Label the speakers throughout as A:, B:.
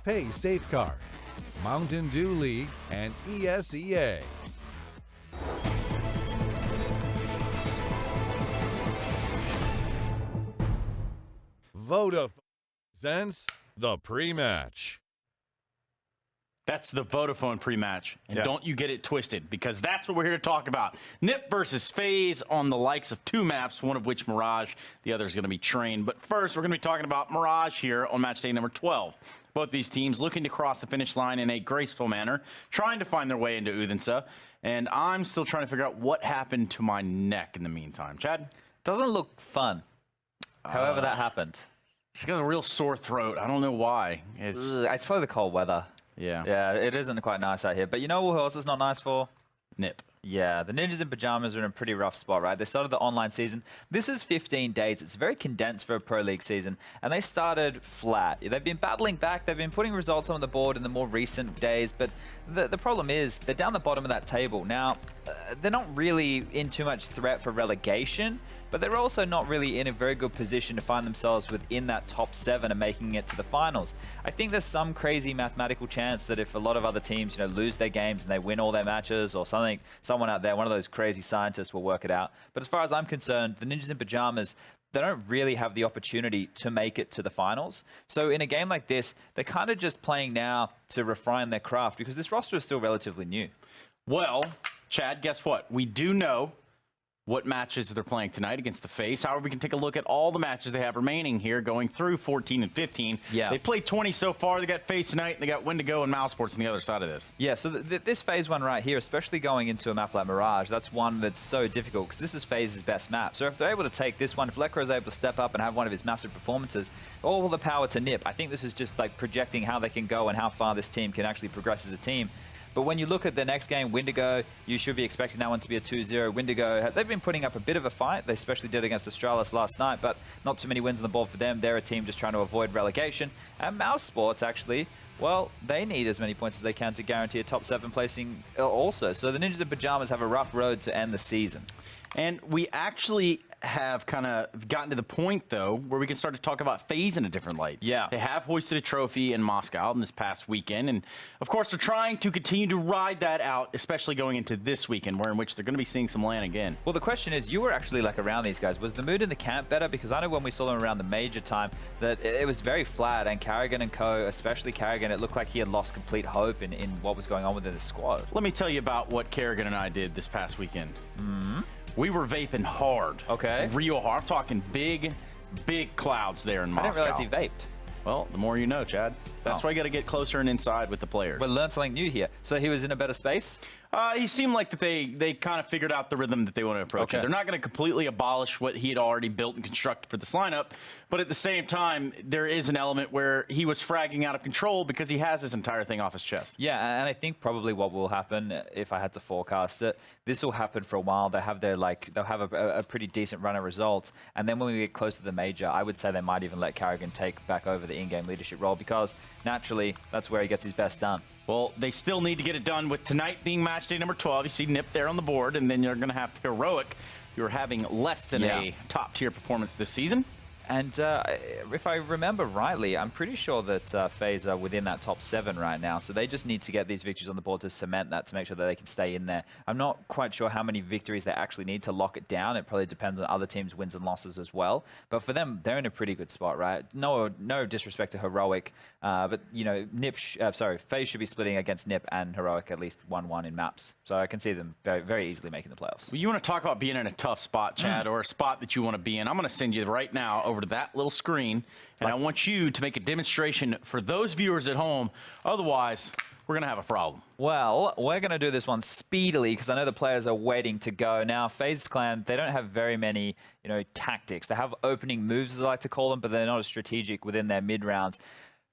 A: Pay Safeguard, Mountain Dew League, and ESEA. Vodafone presents the pre-match.
B: That's the Vodafone pre-match. And don't you get it twisted, because that's what we're here to talk about. NiP versus FaZe on the likes of two maps, one of which Mirage, the other is going to be Train. But first, we're going to be talking about Mirage here on match day number 12. Both these teams looking to cross the finish line in a graceful manner, trying to find their way into Odense. And I'm still trying to figure out what happened to my neck in the meantime. Chad?
C: Doesn't look fun. However that happened.
B: She's got a real sore throat. I don't know why.
C: It's probably the cold weather. Yeah, it isn't quite nice out here. But you know who else is not nice for?
B: NiP.
C: Yeah, the Ninjas in Pajamas are in a pretty rough spot, right? They started the online season. This is 15 days. It's very condensed for a Pro League season. And they started flat. They've been battling back. They've been putting results on the board in the more recent days. But the problem is they're down the bottom of that table. Now, they're not really in too much threat for relegation, but they're also not really in a very good position to find themselves within that top 7 and making it to the finals. I think there's some crazy mathematical chance that if a lot of other teams, lose their games and they win all their matches or something, someone out there, one of those crazy scientists will work it out. But as far as I'm concerned, the Ninjas in Pajamas, they don't really have the opportunity to make it to the finals. So in a game like this, they're kind of just playing now to refine their craft because this roster is still relatively new.
B: Well, Chad, guess what? We do know what matches they're playing tonight against the FaZe. However, we can take a look at all the matches they have remaining here, going through 14 and 15.
C: Yeah.
B: They played 20 so far. They got FaZe tonight, and they got Wendigo and Mouse Sports on the other side of this.
C: Yeah, so this FaZe one right here, especially going into a map like Mirage, that's one that's so difficult because this is FaZe's best map. So if they're able to take this one, if Lekra is able to step up and have one of his massive performances, all the power to NiP. I think this is just like projecting how they can go and how far this team can actually progress as a team. But when you look at the next game, Wendigo, you should be expecting that one to be a 2-0. Wendigo, they've been putting up a bit of a fight. They especially did against Astralis last night, but not too many wins on the board for them. They're a team just trying to avoid relegation. And Mouse Sports, actually, well, they need as many points as they can to guarantee a top 7 placing also. So the Ninjas in Pajamas have a rough road to end the season.
B: And we actually have kind of gotten to the point, though, where we can start to talk about FaZe in a different light.
C: Yeah.
B: They have hoisted a trophy in Moscow in this past weekend. And, of course, they're trying to continue to ride that out, especially going into this weekend, where in which they're going to be seeing some LAN again.
C: Well, the question is, you were actually like around these guys. Was the mood in the camp better? Because I know when we saw them around the major time that it was very flat. And Carrigan and co, especially Carrigan, it looked like he had lost complete hope in what was going on within the squad.
B: Let me tell you about what Carrigan and I did this past weekend. We were vaping hard.
C: Okay.
B: Real hard. I'm talking big clouds there in Moscow.
C: I didn't realize he vaped.
B: Well, the more you know, Chad. That's why you got to get closer and inside with the players.
C: We'll learn something new here. So he was in a better space?
B: He seemed like that they kind of figured out the rhythm that they want to approach it. They're not going to completely abolish what he had already built and constructed for this lineup, but at the same time, there is an element where he was fragging out of control because he has this entire thing off his chest.
C: Yeah, and I think probably what will happen, if I had to forecast it, this will happen for a while. They'll have a pretty decent run of results, and then when we get close to the major, I would say they might even let Carrigan take back over the in-game leadership role because naturally, that's where he gets his best done.
B: Well, they still need to get it done with tonight being match day number 12. You see NiP there on the board, and then you're going to have Heroic. You're having less than a top-tier performance this season.
C: And if I remember rightly, I'm pretty sure that FaZe are within that top 7 right now. So they just need to get these victories on the board to cement that, to make sure that they can stay in there. I'm not quite sure how many victories they actually need to lock it down. It probably depends on other teams' wins and losses as well. But for them, they're in a pretty good spot, right? No disrespect to Heroic, but FaZe should be splitting against NiP and Heroic at least 1-1 in maps. So I can see them very, very easily making the playoffs.
B: Well, you want to talk about being in a tough spot, Chad, or a spot that you want to be in. I'm going to send you right now over to that little screen, and I want you to make a demonstration for those viewers at home. Otherwise, we're going to have a problem.
C: Well, we're going to do this one speedily because I know the players are waiting to go. Now, FaZe Clan, they don't have very many, tactics. They have opening moves, as I like to call them, but they're not as strategic within their mid-rounds.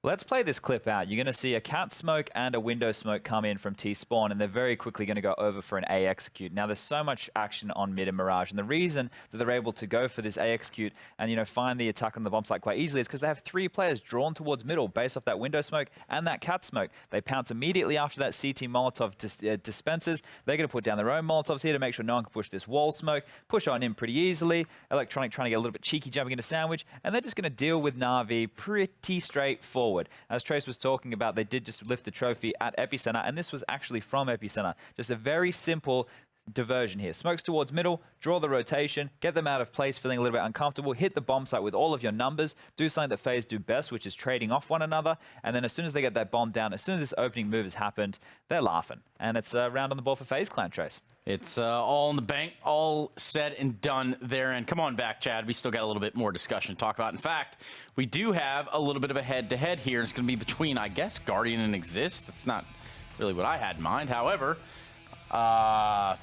C: Let's play this clip out. You're going to see a cat smoke and a window smoke come in from T-Spawn, and they're very quickly going to go over for an A execute. Now, there's so much action on mid and Mirage, and the reason that they're able to go for this A execute and, find the attack on the bomb site quite easily is because they have 3 players drawn towards middle based off that window smoke and that cat smoke. They pounce immediately after that CT Molotov dispenses. They're going to put down their own Molotovs here to make sure no one can push this wall smoke, push on in pretty easily. Electronic trying to get a little bit cheeky jumping into sandwich, and they're just going to deal with Na'Vi pretty straightforward. forward. As Trace was talking about, they did just lift the trophy at Epicenter, and this was actually from Epicenter. Just a very simple diversion here. Smokes towards middle, draw the rotation, get them out of place, feeling a little bit uncomfortable, hit the bomb site with all of your numbers, do something that FaZe do best, which is trading off one another, and then as soon as they get that bomb down, as soon as this opening move has happened, they're laughing. And it's a round on the ball for FaZe Clan, Trace.
B: It's all in the bank, all said and done there. And come on back, Chad. We still got a little bit more discussion to talk about. In fact, we do have a little bit of a head-to-head here. It's going to be between, I guess, Guardian and Exist. That's not really what I had in mind. However,
C: well,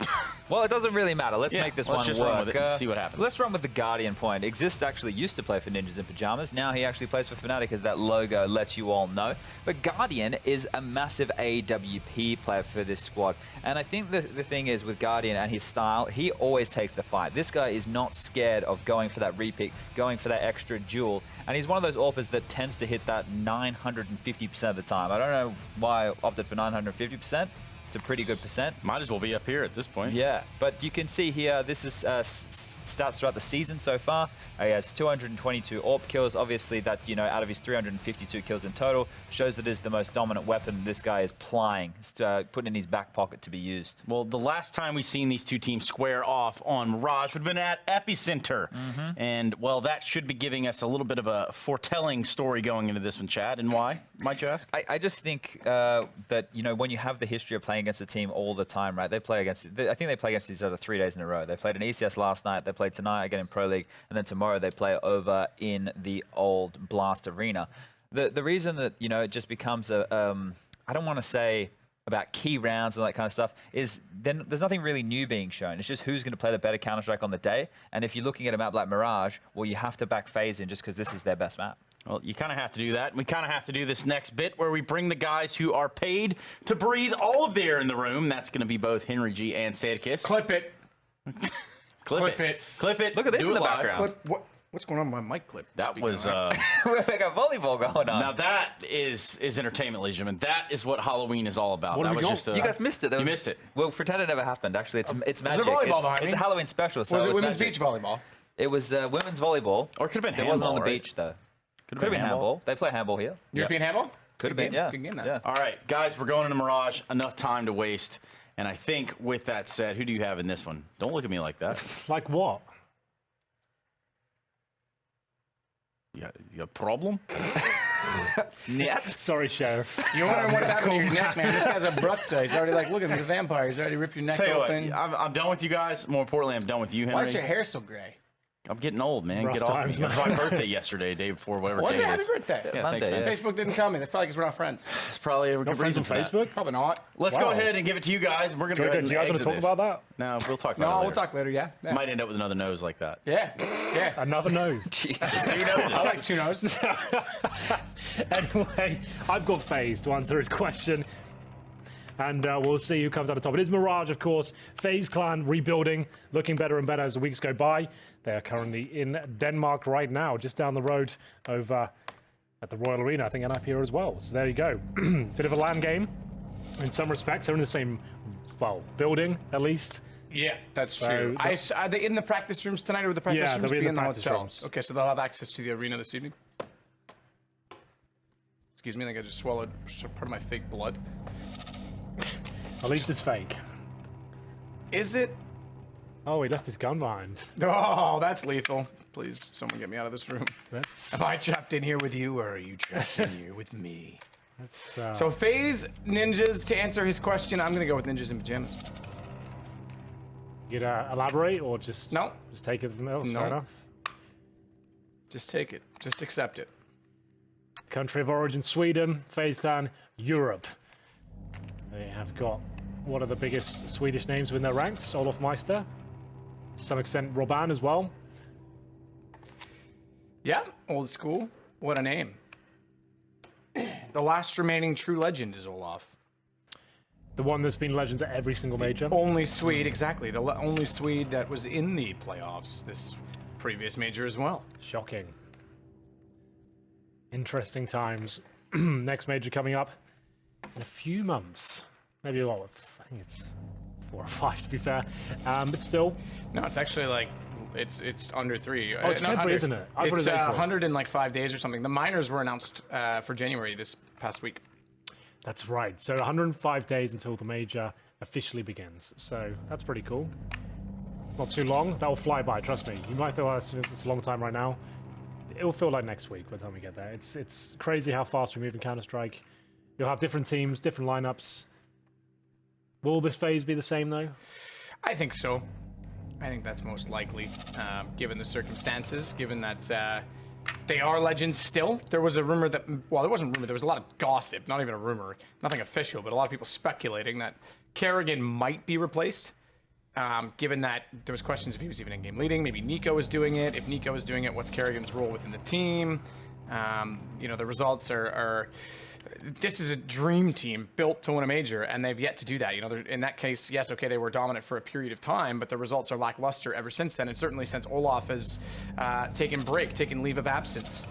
C: it doesn't really matter. Let's make this one
B: just
C: work.
B: Run with it and see what happens.
C: Let's run with the Guardian point. Exist actually used to play for Ninjas in Pajamas. Now he actually plays for Fnatic, as that logo lets you all know. But Guardian is a massive AWP player for this squad. And I think the thing is with Guardian and his style, he always takes the fight. This guy is not scared of going for that repick, going for that extra duel. And he's one of those AWPers that tends to hit that 950% of the time. I don't know why I opted for 950%. It's a pretty good percent.
B: Might as well be up here at this point.
C: Yeah, but you can see here, this is stats throughout the season so far. He has 222 AWP kills. Obviously, that, you know, out of his 352 kills in total, shows that it is the most dominant weapon this guy is plying, putting in his back pocket to be used.
B: Well, the last time we seen these two teams square off on Mirage would have been at Epicenter. And, well, that should be giving us a little bit of a foretelling story going into this one, Chad. And why, might you ask?
C: I just think that, you know, when you have the history of playing against a team all the time, right? They play against, I think they play against each other 3 days in a row. They played in ECS last night, they played tonight again in Pro League, and then tomorrow they play over in the old Blast Arena. The reason that, you know, it just becomes a, I don't want to say about key rounds and that kind of stuff, is then there's nothing really new being shown. It's just who's going to play the better Counter-Strike on the day. And if you're looking at a map like Mirage, well, you have to back FaZe in just because this is their best map.
B: Well, you kind of have to do that. We kind of have to do this next bit where we bring the guys who are paid to breathe all of the air in the room. That's going to be both Henry G and Sadkis.
D: Clip it.
B: Clip it. Clip it.
C: Look at this
B: Do
C: in
B: it
C: the
B: live.
C: background.
D: Clip. What's going on with my mic clip?
B: That was...
C: We got volleyball going on.
B: Now that is entertainment, ladies and gentlemen. That is what Halloween is all about.
D: What
B: That
D: have
B: was
D: we
B: just
D: got?
B: a,
C: You guys missed it.
B: You missed it.
C: Well, pretend it never happened. Actually, it's magic.
D: volleyball behind
C: It's
D: me?
C: a Halloween special. So
D: Was it
C: it's
D: women's
C: magic.
D: beach volleyball?
C: It was women's volleyball.
B: Or it could have been
C: It wasn't on
B: handball,
C: the
B: right?
C: beach, though.
B: Could
C: Could have been handball. They play handball here.
D: European handball?
C: Could have
D: Good
C: been,
D: game.
C: yeah.
D: Good game, that.
C: Yeah.
B: All right, guys, we're going into Mirage. Enough time to waste. And I think with that said, who do you have in this one? Don't look at me like that.
E: Like what?
B: You got a problem?
C: Yeah.
E: Sorry, Sheriff.
D: You're wondering what's happening to your neck, man. This guy's a Bruxa. He's already like, look at him, he's a vampire. He's already ripped your neck
B: Tell you what,
D: open.
B: I'm done with you guys. More importantly, I'm done with you, Henry.
D: Why is your hair so gray?
B: I'm getting old, man.
E: Rough
B: Get off
E: times,
B: me. It was
E: man.
B: my birthday yesterday, day before, whatever
D: Was
B: day
D: it?
B: it
D: Happy
B: is.
D: birthday.
B: Yeah,
C: Monday,
B: thanks, man.
C: yeah.
D: Facebook didn't tell me. That's probably because we're not friends.
B: It's probably a
E: Not
B: good
E: friends
B: reason
E: on
B: for that.
E: Facebook?
D: Probably not.
B: Let's go
E: Wow.
B: ahead and give it to you guys. We're going to go ahead
E: Do
B: and
E: you guys want
B: exit
E: to talk
B: this.
E: about that?
B: No, we'll talk about it
D: No,
B: later.
D: we'll talk later, yeah. Yeah.
B: Might end up with another nose like that.
D: Yeah.
E: Another nose.
D: I like two noses.
E: Anyway, I've got FaZe to answer his question. And we'll see who comes out on top. It is Mirage, of course. FaZe Clan rebuilding, looking better and better as the weeks go by. They are currently in Denmark right now, just down the road over at the Royal Arena. I think NiP here as well. So there you go. Bit of a LAN game in some respects. They're in the same, well, building at least.
D: Yeah, that's
E: So
D: true. Are they in the practice rooms tonight, or would the practice
E: Yeah,
D: rooms
E: they'll be in the
D: the
E: practice
D: hotels?
E: rooms.
D: Okay, so they'll have access to the arena this evening. Excuse me, I think I just swallowed part of my fake blood.
E: At least it's fake.
D: Is it?
E: Oh, he left his gun behind.
D: Oh, that's lethal. Please, someone get me out of this room.
E: That's,
D: Am I trapped in here with you, or are you trapped in here with me?
E: that's
D: So FaZe Ninjas, to answer his question, I'm going to go with Ninjas in Pajamas.
E: you gonna elaborate or just
D: No.
E: just take it? No,
D: No.
E: fair enough.
D: Just take it. Just accept it.
E: Country of origin, Sweden. FaZe Clan, Europe. They have got one of the biggest Swedish names within their ranks, Olof Meister. To some extent, Robban as well.
D: Yeah, old school. What a name. The last remaining true legend is Olaf.
E: The one that's been legends at every single major.
D: Only Swede, exactly. The only Swede that was in the playoffs this previous major as well.
E: Shocking. Interesting times. Next major coming up in a few months. Maybe, well, I think it's 4 or 5 to be fair. But still,
D: No, it's actually like It's under 3.
E: Oh, it's February, isn't it? I thought it was
D: It's
E: April.
D: 105 days or something. The minors were announced for January this past week.
E: That's right. So 105 days until the major officially begins. So that's pretty cool. Not too long. That'll fly by, trust me. You might feel like it's a long time right now. It'll feel like next week by the time we get there. It's crazy how fast we move in Counter-Strike. You'll have different teams, different lineups. Will this phase be the same, though?
D: I think so. I think that's most likely, given the circumstances, given that they are legends still. There was a rumor that, well, there wasn't a rumor, there was a lot of gossip, not even a rumor, nothing official, but a lot of people speculating that Kerrigan might be replaced, given that there was questions if he was even in-game leading. Maybe Nico was doing it. If Nico was doing it, what's Kerrigan's role within the team? You know, the results are this is a dream team built to win a major, and they've yet to do that. You know, in that case, yes, okay, they were dominant for a period of time, but the results are lackluster ever since then, and certainly since Olaf has taken leave of absence,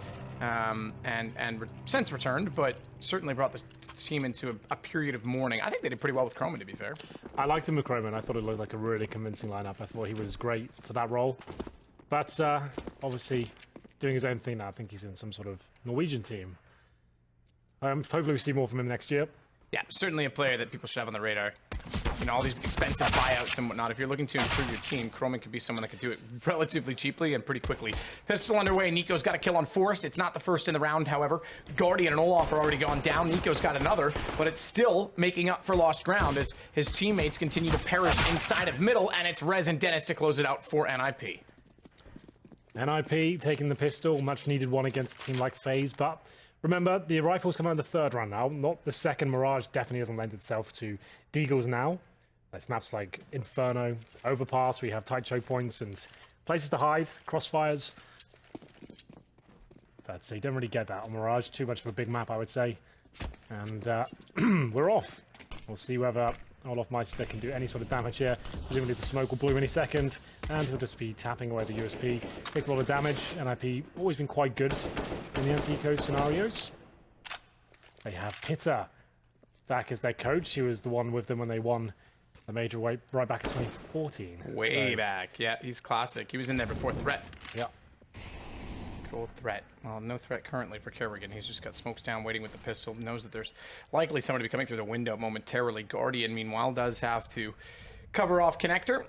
D: since returned, but certainly brought this team into a period of mourning. I think they did pretty well with Croman, to be fair.
E: I liked him with Croman. I thought it looked like a really convincing lineup. I thought he was great for that role. But obviously, doing his own thing now. I think he's in some sort of Norwegian team. Hopefully we see more from him next year.
D: Yeah, certainly a player that people should have on the radar. You know, all these expensive buyouts and whatnot. If you're looking to improve your team, Croman could be someone that could do it relatively cheaply and pretty quickly. Pistol underway. Nico's got a kill on Forrest. It's not the first in the round, however. Guardian and Olaf are already gone down. Nico's got another, but it's still making up for lost ground as his teammates continue to perish inside of middle, and it's Rez and Dennis to close it out for NiP.
E: NiP taking the pistol, much needed one against a team like FaZe, but remember, the rifles come out in the third round now, not the second. Mirage definitely doesn't lend itself to Deagles now. It's maps like Inferno, Overpass, we have tight choke points and places to hide, crossfires. But so you don't really get that on Mirage, too much of a big map, I would say. And we're off. We'll see whether Olaf Meister can do any sort of damage here. Presumably the smoke will bloom any second, and he'll just be tapping away the USP. Take a lot of damage. NiP always been quite good in the anti-eco scenarios. They have Pitta back as their coach. He was the one with them when they won the major right back in 2014.
D: Way back. Yeah, he's classic. He was in there before Threat.
E: Yeah.
D: Cool Threat. Well, no Threat currently for Kerrigan. He's just got smokes down, waiting with the pistol. Knows that there's likely someone to be coming through the window momentarily. Guardian, meanwhile, does have to cover off Connector.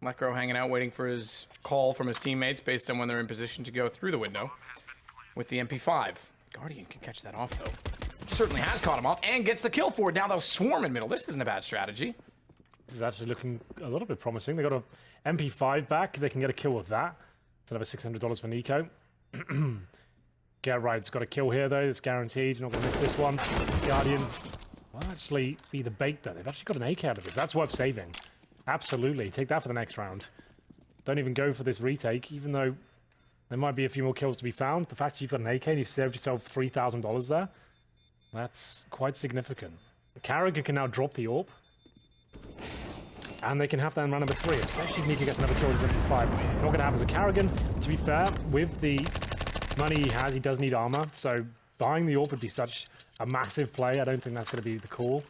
D: Lecro hanging out, waiting for his call from his teammates based on when they're in position to go through the window with the MP5. Guardian can catch that off, though. Certainly has caught him off and gets the kill for it. Now they'll swarm in middle. This isn't a bad strategy.
E: This is actually looking a little bit promising. They got a MP5 back. They can get a kill with that. Instead of a $600 for Nico. Gerrard's got a kill here, though. It's guaranteed. You're not going to miss this one. Guardian will actually be the bait, though. They've actually got an AK out of it. That's worth saving. Absolutely. Take that for the next round. Don't even go for this retake, even though there might be a few more kills to be found. The fact that you've got an AK and you saved yourself $3,000 there, that's quite significant. Carragher can now drop the AWP. And they can have that in round number 3, especially if Nico gets another kill with his MP5. Not going to happen. So Carrigan, to be fair, with the money he has, he does need armor. So buying the AWP would be such a massive play. I don't think that's going to be the call.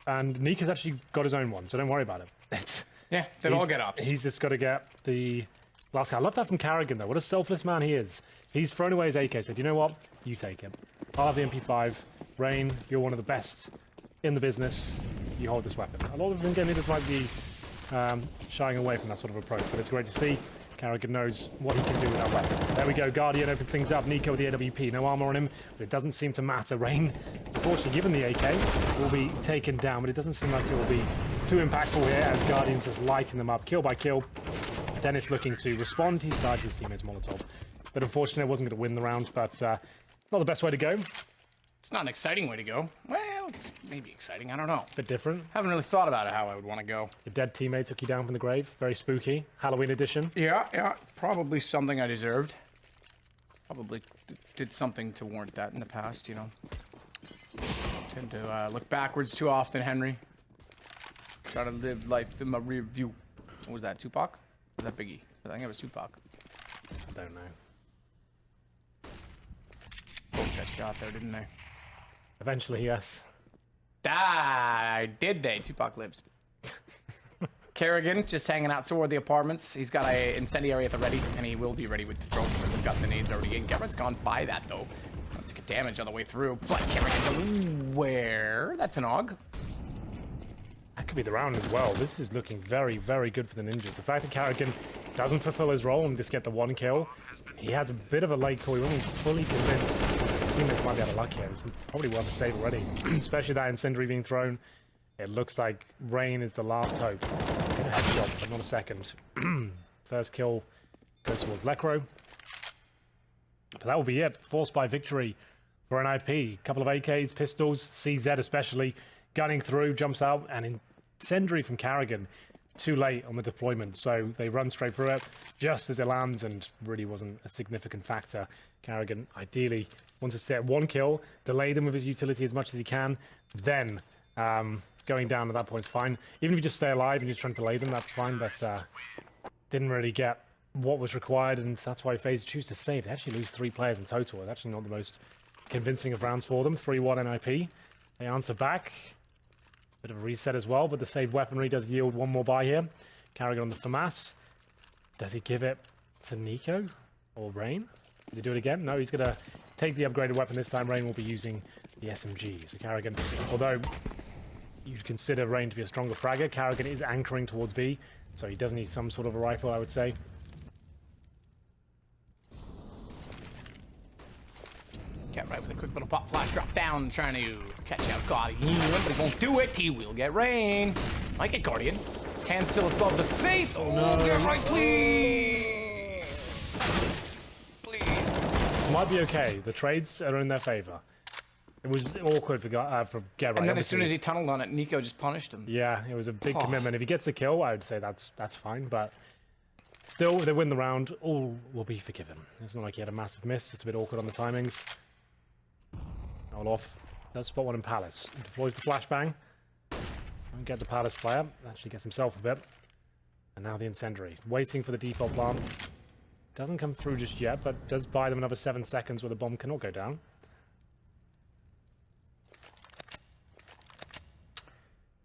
E: And Nico's actually got his own one, so don't worry about it.
D: Yeah, they'll all get ups.
E: He's just got to get the last guy. I love that from Carrigan, though. What a selfless man he is. He's thrown away his AK, said, you know what? You take him. I'll have the MP5. Rain, you're one of the best in the business. You hold this weapon. A lot of in-game leaders might be shying away from that sort of approach, but it's great to see. Carrigan knows what he can do with that weapon. There we go. Guardian opens things up. Nico with the AWP. No armor on him, but it doesn't seem to matter. Rain, unfortunately, given the AK, will be taken down, but it doesn't seem like it will be too impactful here as Guardian's just lighting them up, kill by kill. Dennis looking to respond. He's died to his teammate's Molotov. But unfortunately, it wasn't going to win the round, but not the best way to go.
D: It's not an exciting way to go. Well, it's maybe exciting. I don't know.
E: Bit different.
D: Haven't really thought about it how I would want to go.
E: Your dead teammate took you down from the grave. Very spooky. Halloween edition.
D: Yeah. Probably something I deserved. Probably did something to warrant that in the past, you know. Tend to look backwards too often, Henry. Try to live life in my rear view. What was that, Tupac? Was that Biggie? I think it was Tupac.
E: I don't know.
D: Both got shot there, didn't they?
E: Eventually, yes.
D: Did they? Tupac lives. Kerrigan just hanging out toward the apartments. He's got a incendiary at the ready, and he will be ready with the throw because they've got the nades already in. Gerrard's gone by that, though. Took damage on the way through, but Kerrigan's where? That's an AUG.
E: That could be the round as well. This is looking very, very good for the Ninjas. The fact that Kerrigan doesn't fulfill his role and just get the 1 kill, he has a bit of a late call. He wasn't fully convinced. Teammates might be out of luck here. It's probably one to save already, especially that incendiary being thrown. It looks like Rain is the last hope. Get a headshot, but not a second. First kill goes towards Lekro. But that will be it. Forced by victory for NiP. Couple of AKs, pistols, CZ especially, gunning through, jumps out, and incendiary from Kerrigan. Too late on the deployment, so they run straight through it just as it lands, and really wasn't a significant factor. Kerrigan ideally wants to set 1 kill, delay them with his utility as much as he can, then going down at that point is fine. Even if you just stay alive and you're trying to delay them, that's fine, but didn't really get what was required, and that's why FaZe choose to save. They actually lose 3 players in total. It's actually not the most convincing of rounds for them. 3-1 NiP. They answer back. Bit of a reset as well, but the saved weaponry does yield 1 more buy here. Kerrigan on the FAMAS. Does he give it to Nico or Rain? Does he do it again? No, he's going to take the upgraded weapon this time. Rain will be using the SMG. So Kerrigan, although you'd consider Rain to be a stronger fragger, Kerrigan is anchoring towards B, so he does need some sort of a rifle, I would say.
D: Get right with a quick little pop flash drop down, trying to catch out Guardian. But he won't do it. He will get Rain. Might get Guardian. Hand still above the face. Oh no! Get right, please. Please.
E: Might be okay. The trades are in their favor. It was awkward for Get Right.
D: And then as soon as he tunneled on it, Nico just punished him.
E: Yeah, it was a big commitment. If he gets the kill, I would say that's fine, but still, if they win the round, all will be forgiven. It's not like he had a massive miss. It's a bit awkward on the timings. Olof does spot one in Palace. He deploys the flashbang. Won't get the Palace player. Actually gets himself a bit. And now the incendiary. Waiting for the default plant. Doesn't come through just yet, but does buy them another 7 seconds where the bomb cannot go down.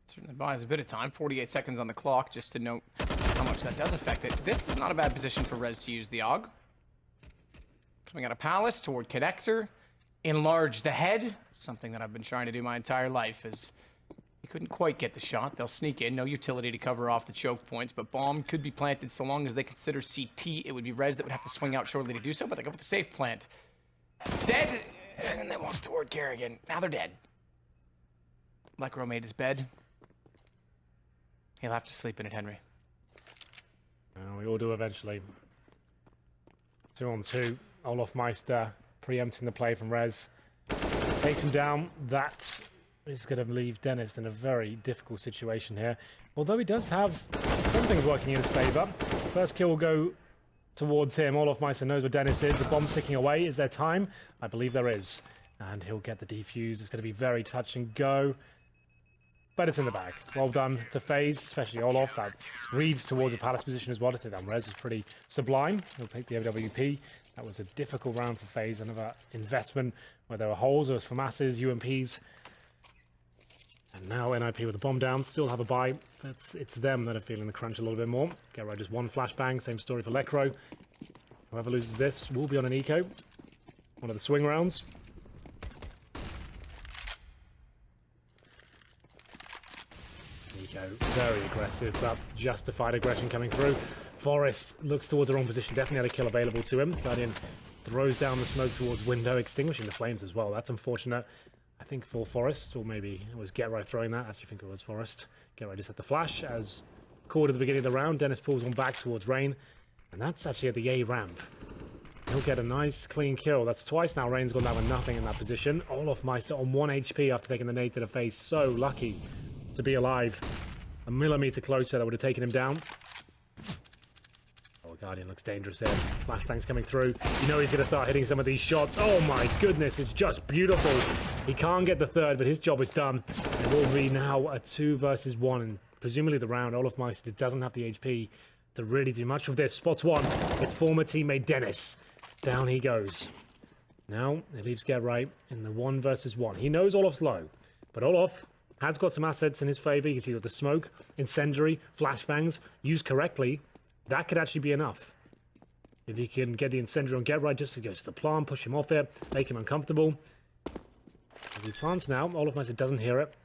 D: Certainly buys a bit of time. 48 seconds on the clock, just to note how much that does affect it. This is not a bad position for Rez to use the AUG. Coming out of Palace toward Connector. Enlarge the head, something that I've been trying to do my entire life, is he couldn't quite get the shot. They'll sneak in, no utility to cover off the choke points, but bomb could be planted so long as they consider CT. It would be Rez that would have to swing out shortly to do so, but they go for the safe plant. It's dead, and then they walk toward Kerrigan. Now they're dead. Lekro made his bed. He'll have to sleep in it, Henry.
E: We all do eventually. 2-on-2. Olof Meister preempting the play from Rez. Takes him down. That is going to leave Dennis in a very difficult situation here. Although he does have some things working in his favor. First kill will go towards him. Olof Meister knows where Dennis is. The bomb's ticking away. Is there time? I believe there is. And he'll get the defuse. It's going to be very touch and go. But it's in the bag. Well done to FaZe, especially Olof. That reads towards the Palace position as well. To take down Rez is pretty sublime. He'll take the OWP. That was a difficult round for FaZe. Another investment where there were holes. There was FAMASs, UMPs. And now NiP with the bomb down. Still have a buy. It's them that are feeling the crunch a little bit more. Get right, just 1 flashbang. Same story for Lekro. Whoever loses this will be on an eco. One of the swing rounds. Very aggressive, but justified aggression coming through. Forest looks towards the wrong position, definitely had a kill available to him. Guardian throws down the smoke towards window, extinguishing the flames as well. That's unfortunate, I think, for Forest, or maybe it was Get Right throwing that. I actually think it was Forest. Get Right just had the flash, as called at the beginning of the round. Dennis pulls one back towards Rain, and that's actually at the A ramp. He'll get a nice, clean kill. That's twice now Rain's gone down with nothing in that position. Olof Meister on 1 HP after taking the nade to the face. So lucky to be alive. A millimeter closer, that would have taken him down. Oh, Guardian looks dangerous here. Flashbangs coming through. You know he's going to start hitting some of these shots. Oh my goodness, it's just beautiful. He can't get the third, but his job is done. It will be now a 2 versus 1, and presumably the round. Olof Meister doesn't have the HP to really do much of this. Spots one. It's former teammate Dennis. Down he goes. Now, it leaves Get Right in the 1 versus 1. He knows Olof's low, but Olof has got some assets in his favor. You can see with the smoke, incendiary, flashbangs, used correctly, that could actually be enough. If he can get the incendiary on Get Right, just to go to the plant, push him off it, make him uncomfortable. As he plants now, Olaf Meister doesn't hear it.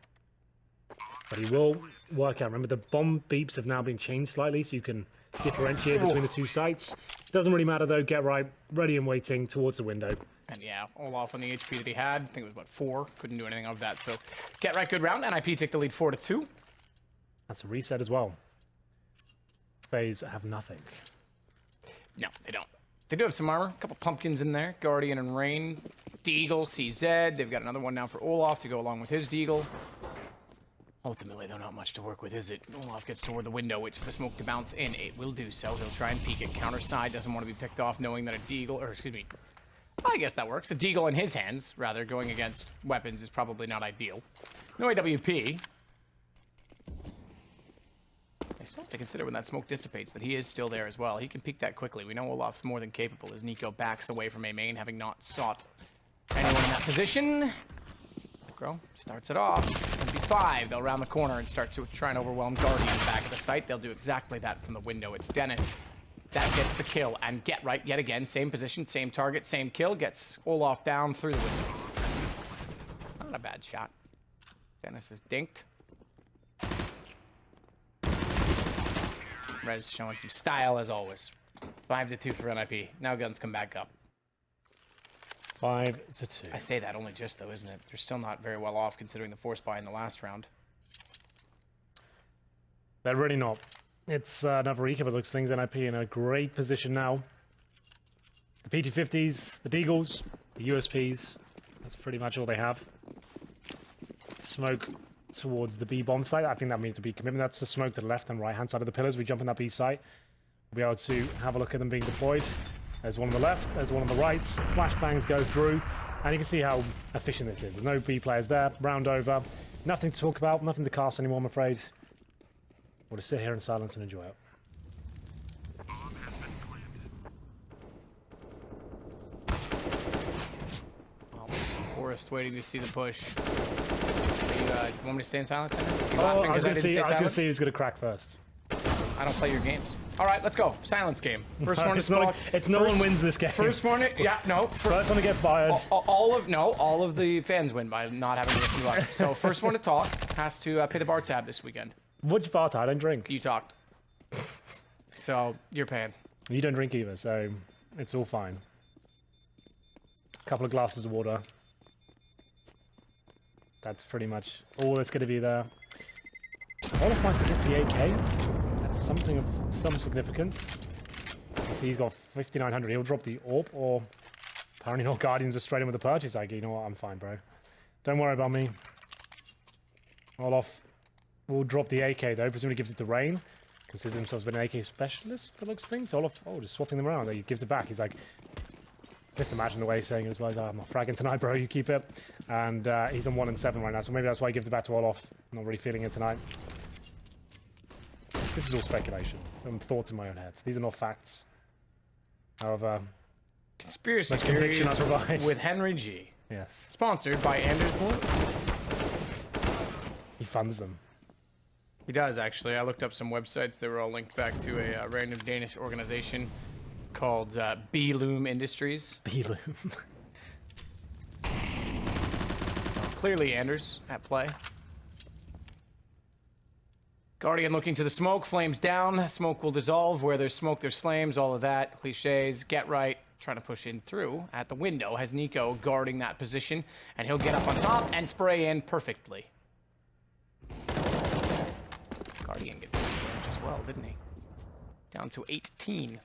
E: But he will work out. Remember, the bomb beeps have now been changed slightly, so you can differentiate between the two sites. Doesn't really matter, though. Get Right, ready and waiting towards the window.
D: And yeah, Olaf on the HP that he had, I think it was, what, 4? Couldn't do anything of that, so Get Right, good round. NiP take the lead 4-2.
E: That's a reset as well. FaZe have nothing.
D: No, they don't. They do have some armor. A couple pumpkins in there. Guardian and Rain. Deagle, CZ. They've got another one now for Olaf to go along with his Deagle. Ultimately, though, not much to work with, is it? Olaf gets toward the window, waits for the smoke to bounce in. It will do so. He'll try and peek it. Counter side, doesn't want to be picked off, knowing that a Deagle, or excuse me, I guess that works. A Deagle in his hands, rather, going against weapons is probably not ideal. No AWP. I still have to consider when that smoke dissipates that he is still there as well. He can peek that quickly. We know Olaf's more than capable as Nico backs away from A main, having not sought anyone in that position. Micro starts it off. 25. They'll round the corner and start to try and overwhelm Guardian back at the site. They'll do exactly that from the window. It's Dennis that gets the kill. And Get Right, yet again, same position, same target, same kill. Gets Olaf down through the window. Not a bad shot. Dennis is dinked. Rez showing some style as always. 5-2 for NiP. Now guns come back up.
E: 5-2.
D: I say that only just though, isn't it? They're still not very well off considering the force buy in the last round.
E: They're really not. It's another recap. It looks things NiP in a great position now. The PT50s, the Deagles, the USPs. That's pretty much all they have. Smoke towards the B bomb site. I think that means to be commitment. That's the smoke to the left and right hand side of the pillars. We jump in that B site. We'll be able to have a look at them being deployed. There's one on the left, there's one on the right. Flashbangs go through, and you can see how efficient this is. There's no B players there. Round over. Nothing to talk about, nothing to cast anymore, I'm afraid. We'll just sit here in silence and enjoy it.
D: Forrest waiting to see the push. You want me to stay in silence?
E: Oh, I was going to see who's going to crack first.
D: I don't play your games. All right, let's go. Silence game. First one is
E: no one wins this game.
D: First one, yeah, no.
E: First one to get fired.
D: All of the fans win by not having to listen to us. So first one to talk has to pay the bar tab this weekend.
E: What'd you bar tab? I don't drink.
D: You talked. So you're paying.
E: You don't drink either, so it's all fine. A couple of glasses of water. That's pretty much all that's going to be there. Olaf Meister gets the AK. That's something of some significance. So he's got 5,900. He'll drop the AWP, or apparently not. Guardians are straight in with the purchase. Like, you know what? I'm fine, bro. Don't worry about me. Olaf will drop the AK, though. Presumably gives it to Rain. Considers himself as an AK specialist, that looks things. So Olaf, just swapping them around. He gives it back. He's like, just imagine the way he's saying it as well. He's like, I'm not fragging tonight, bro. You keep it. And he's on 1 and 7 right now. So maybe that's why he gives it back to Olaf. Not really feeling it tonight. This is all speculation and thoughts in my own head. These are not facts. However,
D: conspiracy theories with Henry G.
E: Yes.
D: Sponsored by Anders Blue.
E: He funds them.
D: He does, actually. I looked up some websites. They were all linked back to a random Danish organization called B-Loom Industries.
E: B-Loom.
D: So clearly Anders at play. Guardian looking to the smoke, flames down, smoke will dissolve, where there's smoke there's flames, all of that, cliches. Get Right, trying to push in through at the window, has Nico guarding that position, and he'll get up on top and spray in perfectly. Guardian gets damage as well, didn't he? Down to 18.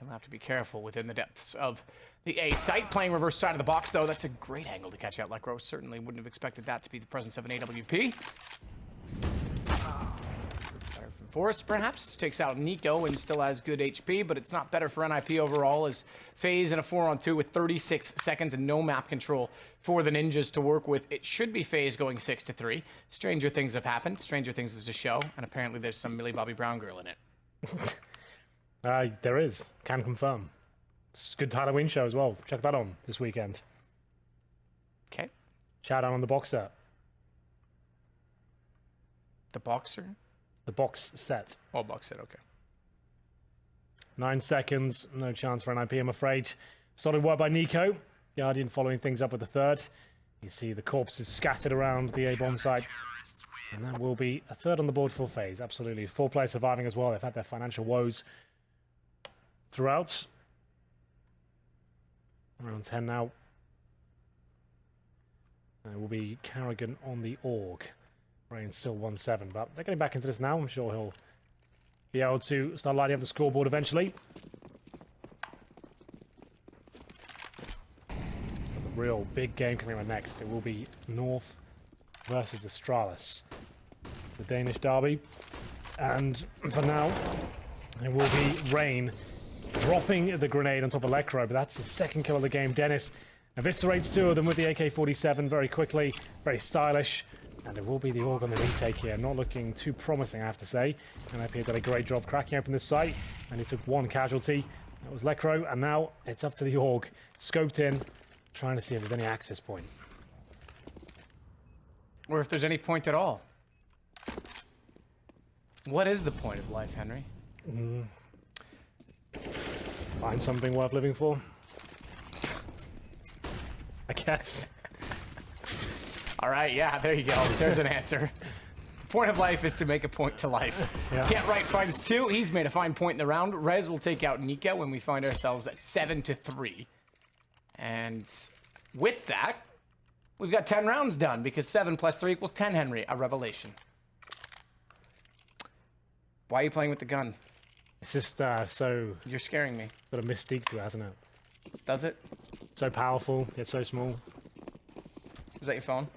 D: He'll have to be careful within the depths of the A site. Playing reverse side of the box, though. That's a great angle to catch out. Like Rose certainly wouldn't have expected that to be the presence of an AWP. Better from Forrest, perhaps. Takes out Nico and still has good HP, but it's not better for NiP overall as FaZe in a 4-on-2 with 36 seconds and no map control for the Ninjas to work with. It should be FaZe going 6-3. Stranger things have happened. Stranger things is a show, and apparently there's some Millie Bobby Brown girl in it.
E: There is. Can confirm. It's a good Halloween show as well. Check that on this weekend.
D: Okay.
E: Shout out on the box set.
D: The boxer?
E: The box set.
D: Oh, box set, okay.
E: 9 seconds. No chance for NiP, I'm afraid. Solid work by Nico. Guardian following things up with the third. You see the corpses scattered around the A-bomb site. And that will be a third on the board for FaZe. Absolutely. 4 players surviving as well. They've had their financial woes throughout. Around 10 now. And it will be Carrigan on the org. Rain still 1-7, but they're getting back into this now. I'm sure he'll be able to start lighting up the scoreboard eventually. But the real big game coming up next. It will be North versus the Stralis. The Danish derby. And for now, it will be Rain dropping the grenade on top of Lekro, but that's his second kill of the game. Dennis eviscerates 2 of them with the AK-47 very quickly, very stylish. And it will be the org on the retake here. Not looking too promising, I have to say. NiP did a great job cracking open this site, and he took 1 casualty. That was Lekro, and now it's up to the org. Scoped in, trying to see if there's any access point.
D: Or if there's any point at all. What is the point of life, Henry?
E: Find something worth living for, I guess.
D: All right, yeah, there you go. There's an answer. Point of life is to make a point to life.
E: Yeah.
D: Get right finds 2. He's made a fine point in the round. Rez will take out Nico when we find ourselves at 7-3. And with that, we've got 10 rounds done because 7 + 3 = 10, Henry. A revelation. Why are you playing with the gun?
E: It's just so...
D: You're scaring me.
E: Got a mystique to it, hasn't it?
D: Does it?
E: So powerful, yet so small.
D: Is that your phone?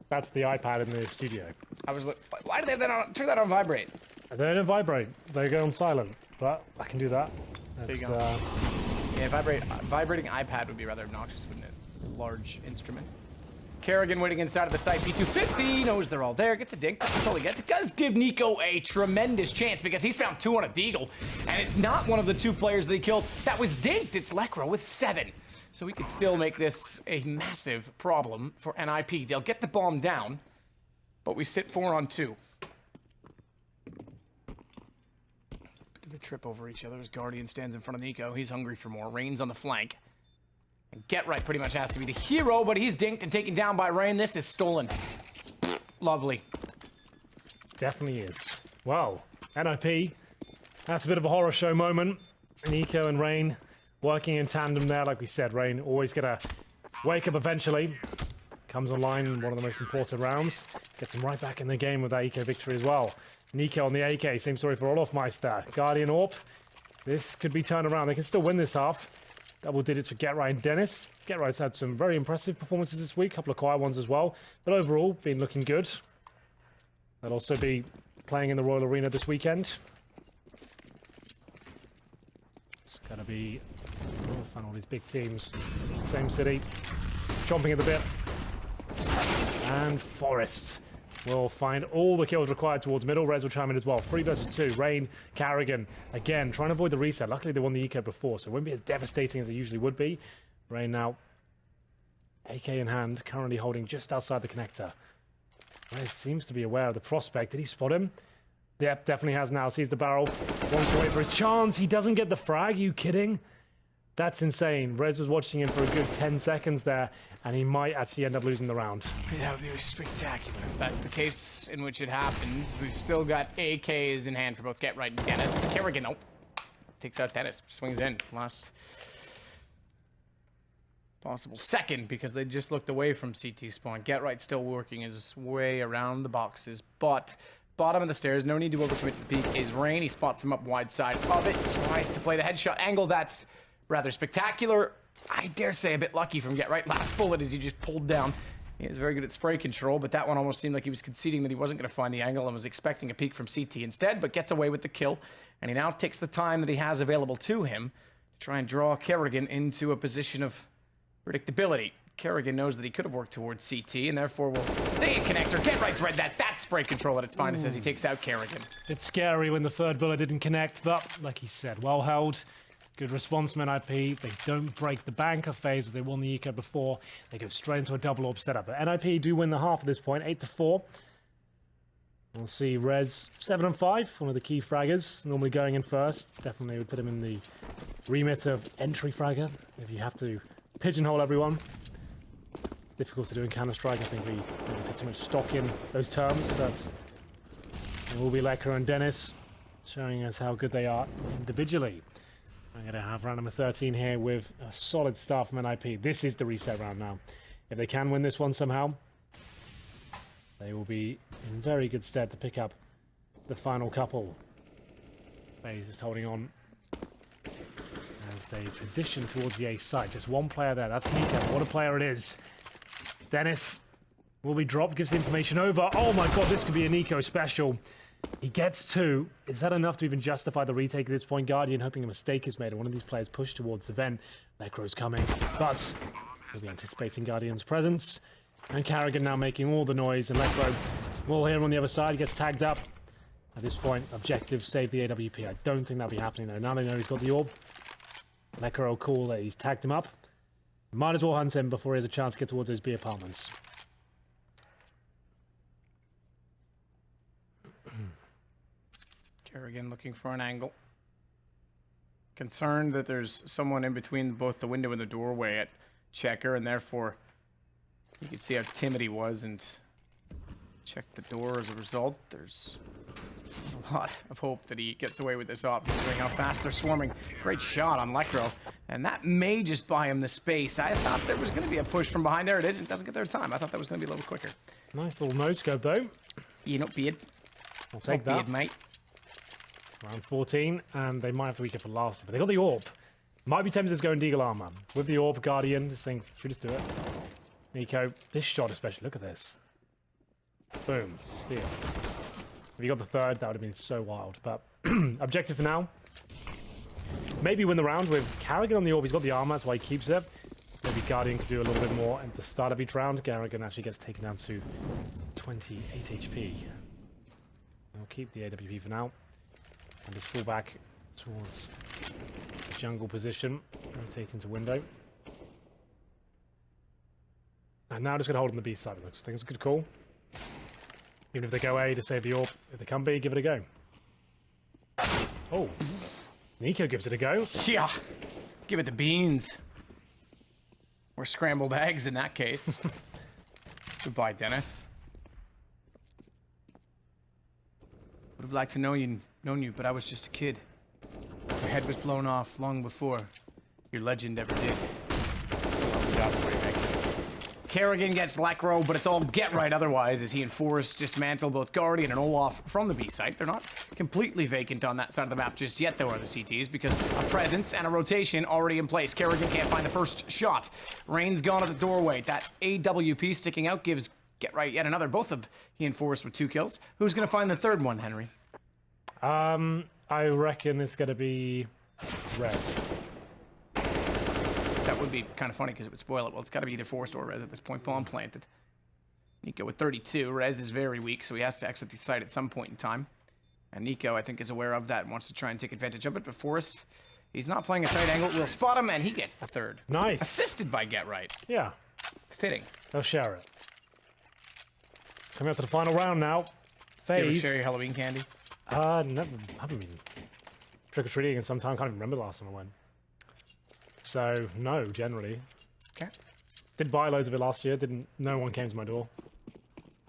E: That's the iPad in the studio.
D: I was like, why did they then turn that on vibrate?
E: They don't vibrate. They go on silent. But I can do that.
D: There you
E: That's,
D: go. Yeah, vibrating iPad would be rather obnoxious, wouldn't it? It's a large instrument. Kerrigan waiting inside of the site. P250 knows they're all there. Gets a dink. That's all he gets. It does give Nico a tremendous chance because he's found 2 on a deagle. And it's not one of the 2 players that he killed that was dinked. It's Lekro with 7. So we could still make this a massive problem for NiP. They'll get the bomb down, but we sit 4 on 2. Bit of a trip over each other as Guardian stands in front of Nico. He's hungry for more. Rain's on the flank. And Get Right pretty much has to be the hero, but he's dinked and taken down by Rain. This is stolen. Lovely.
E: Definitely is. Wow. NiP. That's a bit of a horror show moment. Nico and Rain working in tandem there. Like we said, Rain always gonna wake up eventually. Comes online in one of the most important rounds. Gets him right back in the game with that eco victory as well. Nico on the AK. Same story for Olofmeister. Guardian AWP. This could be turned around. They can still win this half. Double digits for Get Right and Dennis. Get Right's had some very impressive performances this week. A couple of quiet ones as well. But overall, been looking good. They'll also be playing in the Royal Arena this weekend. It's going to be fun, all these big teams. Same city. Chomping at the bit. And Forest will find all the kills required towards middle. Rez will chime in as well. 3 versus 2. Rain, Carrigan. Again, trying to avoid the reset. Luckily, they won the eco before, so it won't be as devastating as it usually would be. Rain now, AK in hand, currently holding just outside the connector. Rez seems to be aware of the prospect. Did he spot him? Yep, definitely has now. Sees the barrel. Wants to wait for his chance. He doesn't get the frag. Are you kidding? That's insane. Rez was watching him for a good 10 seconds there, and he might actually end up losing the round.
D: That would be spectacular. If that's the case in which it happens. We've still got AKs in hand for both Get Right and Dennis. Kerrigan, nope. Takes out Dennis. Swings in. Last possible second because they just looked away from CT spawn. Get Right still working his way around the boxes, but bottom of the stairs, no need to overcommit to the peak, is Rain. He spots him up wide side of it. Tries to play the headshot angle. That's rather spectacular. I dare say a bit lucky from Get Right. Last bullet as he just pulled down. He is very good at spray control, but that one almost seemed like he was conceding that he wasn't going to find the angle and was expecting a peek from CT instead, but gets away with the kill. And he now takes the time that he has available to him to try and draw Kerrigan into a position of predictability. Kerrigan knows that he could have worked towards CT and therefore will stay in connector. Get Right's read that. That's spray control at its finest as he takes out Kerrigan.
E: It's scary when the third bullet didn't connect, but like he said, well held. Good response from NiP. They don't break the bank of FaZe as they won the eco before. They go straight into a double orb setup. But NiP do win the half at this point, 8-4. We'll see Rez 7-5, one of the key fraggers, normally going in first. Definitely would put him in the remit of entry fragger if you have to pigeonhole everyone. Difficult to do in Counter-Strike. I think we put too much stock in those terms, but it will be Lekr and Dennis showing us how good they are individually. I'm going to have round number 13 here with a solid start from NiP. This is the reset round now. If they can win this one somehow, they will be in very good stead to pick up the final couple. FaZe is holding on as they position towards the A site. Just one player there. That's NiP. What a player it is. Dennis will be dropped, gives the information over. Oh my god, this could be a Nico special. He gets 2. Is that enough to even justify the retake at this point? Guardian hoping a mistake is made and one of these players pushed towards the vent. Lekro's coming, but he'll be anticipating Guardian's presence. And Carrigan now making all the noise, and Lekro will hear him on the other side. He gets tagged up. At this point, objective save the AWP. I don't think that'll be happening though. Now they know he's got the orb. Lekro cool that he's tagged him up. Might as well hunt him before he has a chance to get towards his B apartments.
D: Kerrigan looking for an angle. Concerned that there's someone in between both the window and the doorway at Checker, and therefore you can see how timid he was and checked the door as a result. There's a lot of hope that he gets away with this op, considering how fast they're swarming. Great shot on Lekro, and that may just buy him the space. I thought there was going to be a push from behind. There it is. It doesn't get their time. I thought that was going to be a little quicker.
E: Nice little no scope though.
D: You know, beard.
E: I'll take that.
D: Beard, mate.
E: Round 14, and they might have to reach it for last, but they got the orb. Might be tempted to go in Deagle armor. With the orb, Guardian, just think, should we just do it? Nico, this shot especially, look at this. Boom. See ya. If you got the third, that would have been so wild. But objective for now. Maybe win the round with Carrigan on the orb. He's got the armor, that's why he keeps it. Maybe Guardian could do a little bit more at the start of each round. Carrigan actually gets taken down to 28 HP. We'll keep the AWP for now. And just fall back towards the jungle position. Rotate into window. And now just going to hold on the B side. I just think it's a good call. Even if they go A to save the orb, if they come B, give it a go. Oh, Nico gives it a go.
D: Yeah, give it the beans. Or scrambled eggs in that case. Goodbye, Dennis. Would have liked to known you, but I was just a kid. Your head was blown off long before your legend ever did. Good job for you, Nick. Kerrigan gets Lekro, but it's all get right otherwise as he and Forrest dismantle both Guardian and Olaf from the B site. They're not completely vacant on that side of the map just yet, though, are the CTs, because a presence and a rotation already in place. Kerrigan can't find the first shot. Rain's gone at the doorway. That AWP sticking out gives get right yet another. Both of he and Forrest with 2 kills. Who's going to find the third one, Henry?
E: I reckon it's going to be Rez.
D: That would be kind of funny because it would spoil it. Well, it's got to be either Forrest or Rez at this point. Bomb planted. Nico with 32. Rez is very weak, so he has to exit the site at some point in time. And Nico, I think, is aware of that and wants to try and take advantage of it. But Forrest, he's not playing a tight angle. We'll spot him, and he gets the third.
E: Nice.
D: Assisted by Get Right.
E: Yeah.
D: Fitting.
E: They'll share it. Coming up to the final round now.
D: Do you ever
E: FaZe.
D: share your Halloween candy?
E: Never. I haven't been trick-or-treating in some time. Can't even remember the last time I went. So, no, generally.
D: Okay.
E: Did buy loads of it last year. No one came to my door.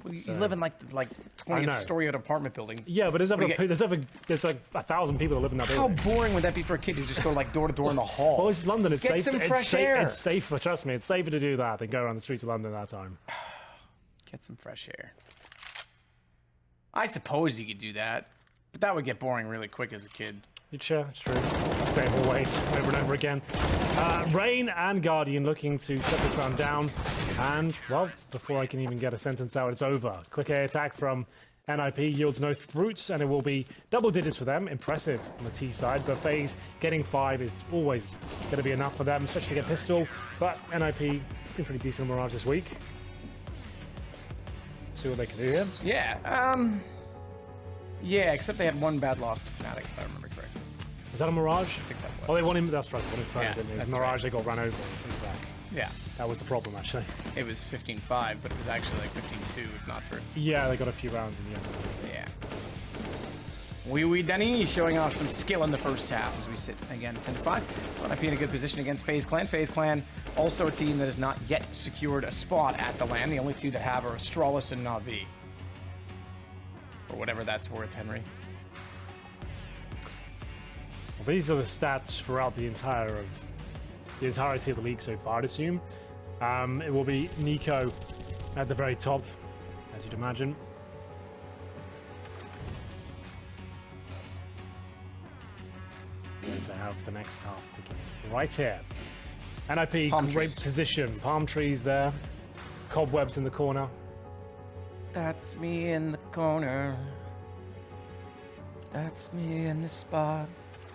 D: Well, you live in like 20th story of an apartment building.
E: Yeah, but there's like 1,000 people that live in that building.
D: How boring would that be for a kid to just go like door to door in the hall?
E: Well, it's London. It's
D: Get
E: safe.
D: some fresh air.
E: It's safer. Trust me, it's safer to do that than go around the streets of London at that time.
D: Get some fresh air. I suppose you could do that, but that would get boring really quick as a kid.
E: Sure, it's true. Same always, over and over again. Rain and Guardian looking to shut this round down. And, well, before I can even get a sentence out, it's over. Quick A attack from NiP yields no fruits, and it will be double digits for them. Impressive on the T side, but FaZe getting 5 is always going to be enough for them, especially to get pistol. But NiP been pretty decent in Mirage this week. See what they can do here.
D: Yeah, yeah, except they had one bad loss to Fnatic, if I remember correctly.
E: Is that a Mirage?
D: I think that was.
E: Oh, they want him. That's right. They want him further,
D: Yeah,
E: didn't they?
D: that's
E: Mirage,
D: right.
E: they got run over and took back.
D: Yeah,
E: That was the problem, actually.
D: it was 15-5, but it was actually like 15-2 if not for...
E: Yeah, they got a few rounds in the end.
D: Yeah. Wee Denny showing off some skill in the first half as we sit again 10-5. So NiP in a good position against FaZe Clan. FaZe Clan also a team that has not yet secured a spot at the LAN. The only two that have are Astralis and Na'Vi. Or whatever that's worth, Henry.
E: Well, these are the stats throughout the entirety of the league so far, I'd assume. It will be Nico at the very top, as you'd imagine. Going to have the next half begin right here. NiP,
D: Palm
E: great
D: trees.
E: position. Palm trees there. Cobwebs in the corner.
D: That's me in the corner. That's me in the spot.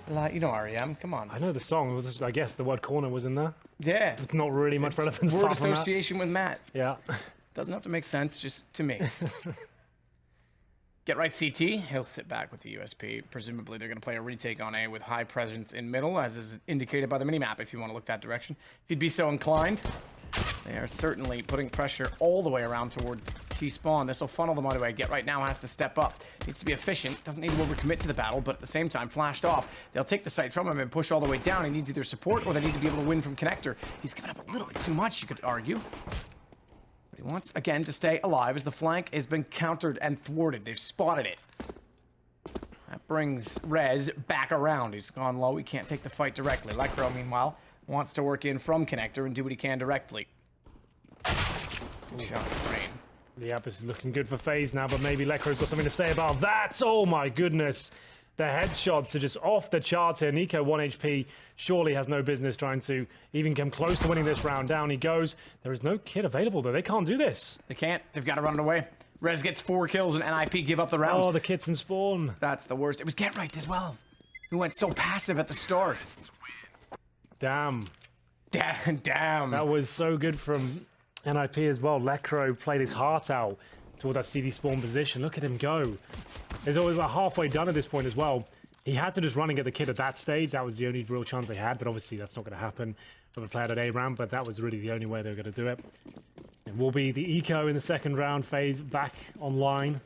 D: Like, you know REM, come on.
E: I know the song. It was just, I guess the word corner was in there.
D: Yeah.
E: It's not really much relevance.
D: Word
E: apart from that.
D: association with Matt.
E: Yeah.
D: Doesn't have to make sense, just to me. Get right CT. He'll sit back with the USP. Presumably they're going to play a retake on A with high presence in middle, as is indicated by the minimap if you want to look that direction. If you'd be so inclined. They are certainly putting pressure all the way around toward T-spawn. This will funnel them onto A. Get right now has to step up. Needs to be efficient. Doesn't need to overcommit to the battle, but at the same time, flashed off. They'll take the site from him and push all the way down. He needs either support or they need to be able to win from connector. He's given up a little bit too much, you could argue. But he wants, again, to stay alive as the flank has been countered and thwarted. They've spotted it. That brings Rez back around. He's gone low. He can't take the fight directly. Lekro, meanwhile, wants to work in from connector and do what he can directly. Good shot, Rain.
E: Yep, this is looking good for FaZe now, but maybe Lekro's got something to say about that. Oh my goodness. The headshots are just off the charts here. Nico, 1 HP, surely has no business trying to even come close to winning this round. Down he goes. There is no kit available, though. They can't do this.
D: They can't. They've got to run it away. Rez gets 4 kills and NiP give up the round.
E: Oh, the kits and spawn.
D: That's the worst. It was Get Right as well, who went so passive at the start.
E: Damn.
D: Damn.
E: That was so good from NiP as well. Lekro played his heart out toward that CD spawn position. Look at him go. He's always about halfway done at this point as well. He had to just run and get the kid at that stage. That was the only real chance they had, but obviously that's not going to happen with a player at A round, but that was really the only way they were going to do it. It will be the eco in the second round. FaZe back online.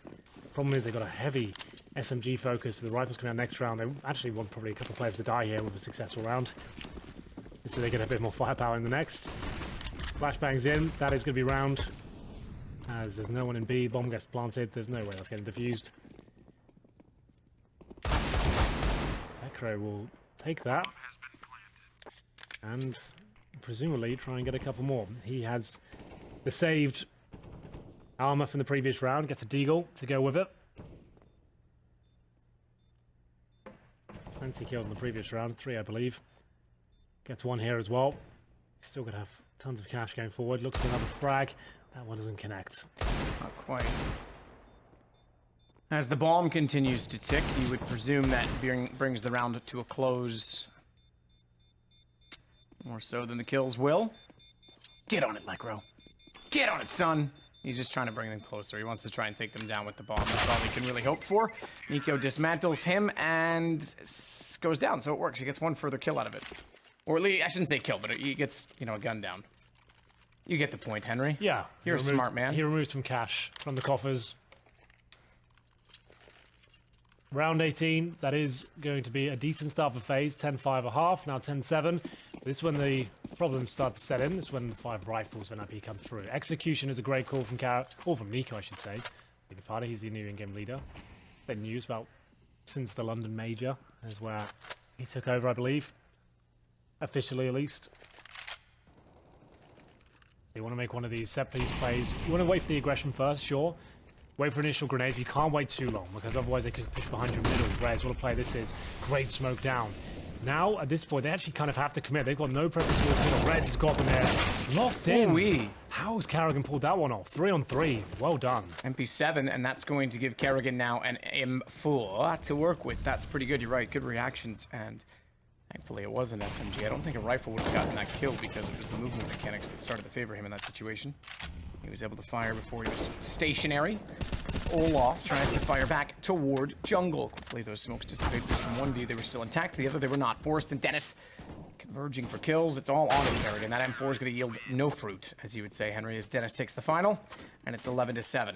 E: Problem is they got a heavy SMG focus. The rifles coming out next round. They actually want probably a couple of players to die here with a successful round. So they get a bit more firepower in the next. Flashbangs in. That is going to be round. As there's no one in B. Bomb gets planted. There's no way that's getting defused. Lekro will take that. And presumably try and get a couple more. He has the saved armor from the previous round. Gets a deagle to go with it. Plenty kills in the previous round. 3, I believe. Gets 1 here as well. Still going to have tons of cash going forward. Looks for another frag. That one doesn't connect.
D: Not quite. As the bomb continues to tick, you would presume that brings the round to a close. More so than the kills will. Get on it, Lekro. Get on it, son. He's just trying to bring them closer. He wants to try and take them down with the bomb. That's all he can really hope for. Nico dismantles him and goes down, so it works. He gets 1 further kill out of it. Or at least, I shouldn't say kill, but he gets, you know, a gun down. You get the point, Henry.
E: Yeah.
D: You're a smart man.
E: He removes some cash from the coffers. Round 18, that is going to be a decent start for FaZe. 10-5.5, now 10-7. This is when the problems start to set in. This is when the 5 rifles and NiP come through. Execution is a great call from from Nico, I should say. Big part he's the new in-game leader. Been news about since the London Major, is where he took over, I believe. Officially, at least. So you want to make one of these set-piece plays. You want to wait for the aggression first, sure. Wait for initial grenades. You can't wait too long, because otherwise they could push behind you in the middle. Whereas what a play this is. Great smoke down. Now, at this point, they actually kind of have to commit. They've got no presence towards the middle. Rez has got them there. Locked in.
D: Ooh-wee.
E: How has Carrigan pulled that one off? 3 on 3. Well done.
D: MP7, and that's going to give Kerrigan now an M4 to work with. That's pretty good. You're right. Good reactions, and thankfully it was an SMG. I don't think a rifle would have gotten that kill because it was the movement mechanics that started to favor him in that situation. He was able to fire before he was stationary. Olaf tries to fire back toward jungle. Quickly, those smokes dissipate. From one view, they were still intact. The other, they were not. Forrest and Dennis converging for kills. It's all on him, Kerrigan. That M4 is going to yield no fruit, as you would say, Henry, as Dennis takes the final, and it's 11-7.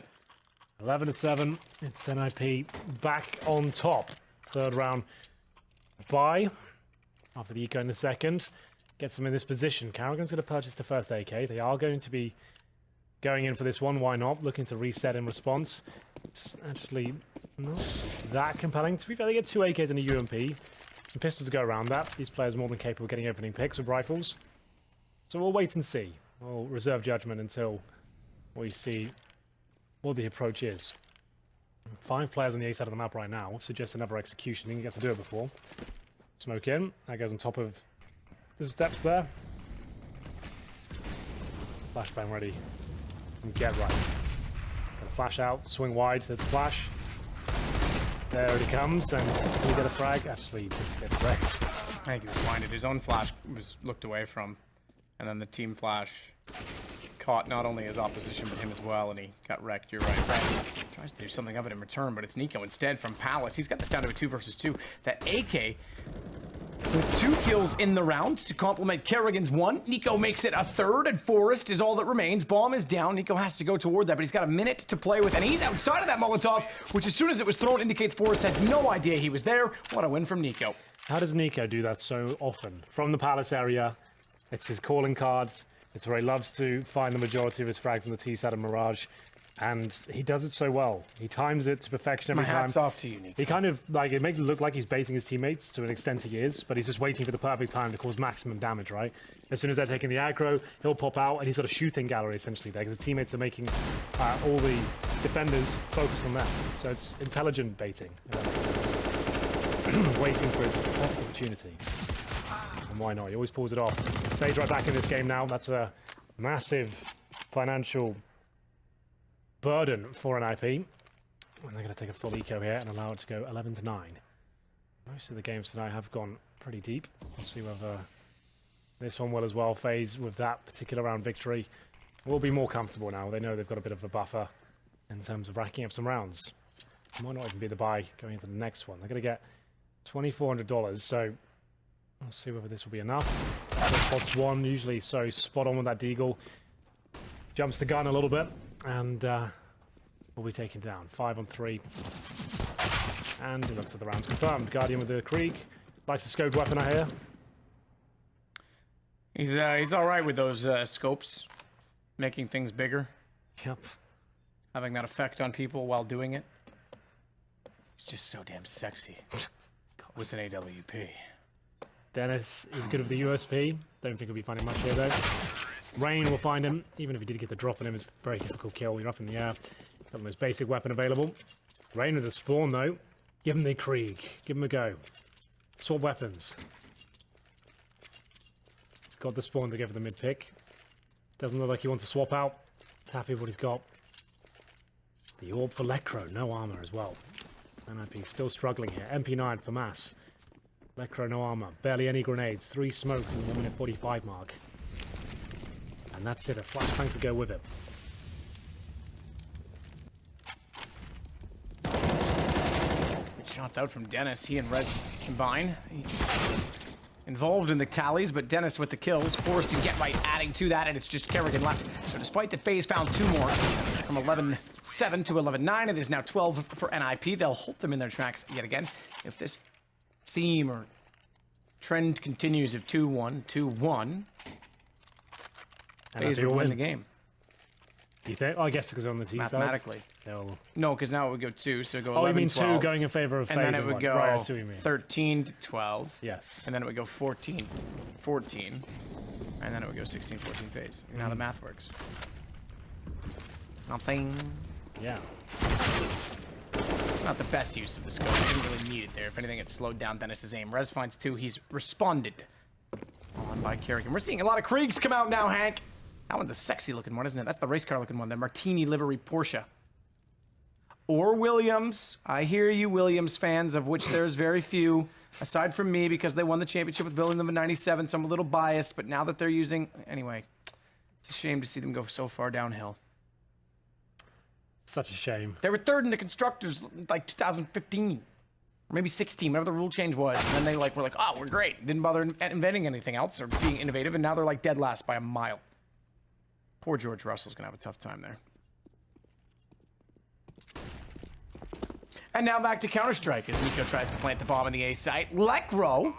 E: 11-7. It's NiP back on top. Third round bye after the eco in the second. Gets them in this position. Carrigan's going to purchase the first AK. They are going to be going in for this one. Why not? Looking to reset in response. It's actually not that compelling. To be fair, they get 2 AKs and a UMP. Some pistols to go around that. These players are more than capable of getting opening picks with rifles. So we'll wait and see. We'll reserve judgment until we see what the approach is. 5 players on the A side of the map right now. Suggests another execution. Didn't get to do it before. Smoke in. That goes on top of the steps there. Flashbang ready. And get right. Gonna flash out. Swing wide. There's the flash. There it comes. And we get a frag. Actually, just get wrecked.
D: I think he was blinded. His own flash was looked away from. And then the team flash caught not only his opposition, but him as well, and he got wrecked. You're right. Tries to do something of it in return, but it's Nico instead from Palace. He's got this down to a 2 versus 2. That AK with 2 kills in the round to complement Kerrigan's 1. Nico makes it a 3rd, and Forrest is all that remains. Bomb is down. Nico has to go toward that, but he's got a minute to play with, and he's outside of that Molotov, which as soon as it was thrown indicates Forrest had no idea he was there. What a win from Nico.
E: How does Nico do that so often? From the Palace area, it's his calling cards. It's where he loves to find the majority of his frags from the T side of Mirage, and he does it so well. He times it to perfection every time.
D: My hat's off to you, Nico.
E: He kind of, like, it makes it look like he's baiting his teammates to an extent he is, but he's just waiting for the perfect time to cause maximum damage, right? As soon as they're taking the aggro, he'll pop out, and he's got a shooting gallery, essentially, there, because his teammates are making all the defenders focus on that. So it's intelligent baiting. Waiting for his perfect opportunity. And why not? He always pulls it off. FaZe right back in this game now. That's a massive financial burden for an IP. And they're going to take a full eco here and allow it to go 11-9. Most of the games tonight have gone pretty deep. We'll see whether this one will as well. FaZe, with that particular round victory, will be more comfortable now. They know they've got a bit of a buffer in terms of racking up some rounds. It might not even be the buy going into the next one. They're going to get $2,400, so we'll see whether this will be enough. Spots 1, usually so spot on with that deagle. Jumps the gun a little bit, and will be taken down. 5 on 3. And it looks like the round's confirmed. Guardian with the Krieg. Likes the scoped weapon, I hear.
D: He's all right with those scopes, making things bigger.
E: Yep.
D: Having that effect on people while doing it. It's just so damn sexy with an AWP.
E: Dennis is good with the USP. Don't think he'll be finding much here, though. Rain will find him. Even if he did get the drop on him, it's a very difficult kill. You're up in the air. Got the most basic weapon available. Rain with the spawn, though. Give him the Krieg. Give him a go. Swap weapons. He's got the spawn to give him the mid-pick. Doesn't look like he wants to swap out. He's happy with what he's got. The orb for Lecro. No armor as well. NiP still struggling here. MP9 for Mass. Lecro, no armor. Barely any grenades. 3 smokes in the 1 minute 45 mark. And that's it. A flashbang to go with it.
D: Good shots out from Dennis. He and Rez combine. Involved in the tallies, but Dennis with the kills. Forrest and Get Right adding to that, and it's just Kerrigan left. So despite that FaZe found 2 more, from 11-7 to 11-9, it is now 12 for NiP. They'll halt them in their tracks yet again. If this theme or trend continues of 2-1, 2-1, FaZe will win the game.
E: You think? Oh, I guess because on the T side.
D: Mathematically. No, because now it would go 2, so it would go 11-12.
E: Oh, you mean 2 going in favor of FaZe?
D: And then it would go
E: right, I see what you mean.
D: 13-12.
E: Yes.
D: And then it would go 14-14. And then it would go 16-14 FaZe. You know how the math works. I'm saying?
E: Yeah.
D: It's not the best use of the scope. He didn't really need it there. If anything, it slowed down Dennis's aim. Rez finds 2. He's responded on by Kerrigan. We're seeing a lot of Kriegs come out now, Hank. That one's a sexy looking one, isn't it? That's the race car looking one. The Martini livery Porsche. Or Williams. I hear you, Williams fans, of which there's very few, aside from me, because they won the championship with Williams in '97, so I'm a little biased, but now that they're using... Anyway, it's a shame to see them go so far downhill.
E: Such a shame.
D: They were third in the constructors like 2015, or maybe 16, whatever the rule change was. And then they were like, oh, we're great. Didn't bother inventing anything else or being innovative, and now they're like dead last by a mile. Poor George Russell's gonna have a tough time there. And now back to Counter-Strike as NiP tries to plant the bomb in the A site. Lekro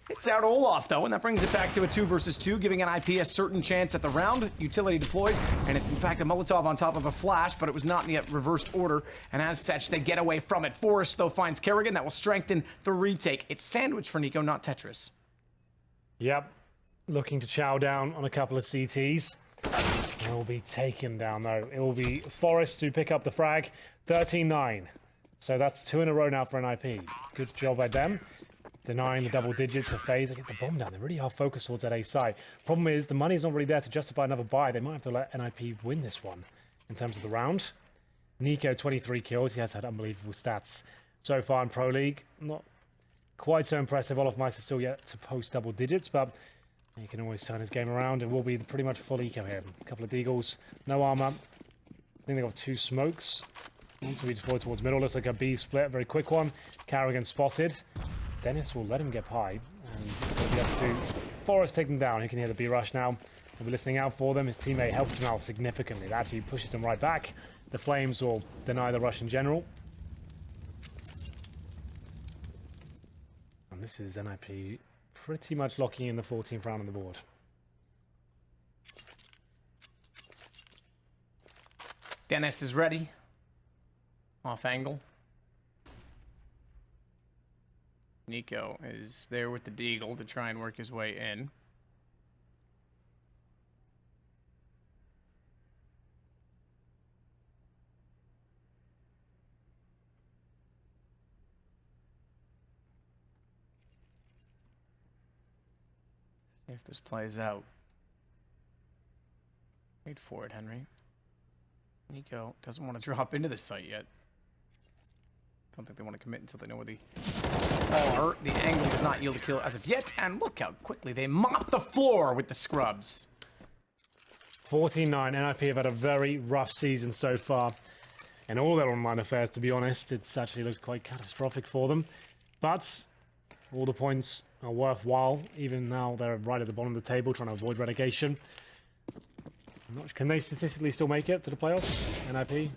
D: hits out Olaf, though, and that brings it back to a 2 versus 2, giving NiP a certain chance at the round. Utility deployed, and it's in fact a Molotov on top of a flash, but it was not in yet reversed order, and as such, they get away from it. Forrest, though, finds Kerrigan. That will strengthen the retake. It's sandwich for Nico, not Tetris.
E: Yep. Looking to chow down on a couple of CTs. It will be taken down, though. It will be Forrest to pick up the frag. 13-9. So that's 2 in a row now for NiP. Good job by them. Denying the double digits for FaZe. They get the bomb down. They really are focused towards that A side. Problem is, the money's not really there to justify another buy. They might have to let NiP win this one in terms of the round. Nico, 23 kills. He has had unbelievable stats so far in Pro League. Not quite so impressive. Olaf Meister still yet to post double digits, but he can always turn his game around and will be pretty much full eco here. A couple of deagles, no armor. I think they got 2 smokes. One to be deployed towards middle. Looks like a B split, very quick one. Carrigan spotted. Dennis will let him get high, and he'll be up to Forrest take them down. He can hear the B rush now. He'll be listening out for them. His teammate helps him out significantly. That actually pushes them right back. The Flames will deny the rush in general. And this is NiP pretty much locking in the 14th round on the board.
D: Dennis is ready. Off angle. Nico is there with the deagle to try and work his way in. See if this plays out. Wait for it, Henry. Nico doesn't want to drop into the site yet. Don't think they want to commit until they know where the are. The angle does not yield a kill as of yet, and look how quickly they mop the floor with the scrubs.
E: 14-9. NiP have had a very rough season so far, and all their online affairs, to be honest. It's actually looked quite catastrophic for them, but all the points are worthwhile. Even now, they're right at the bottom of the table, trying to avoid relegation. Can they statistically still make it to the playoffs, NiP?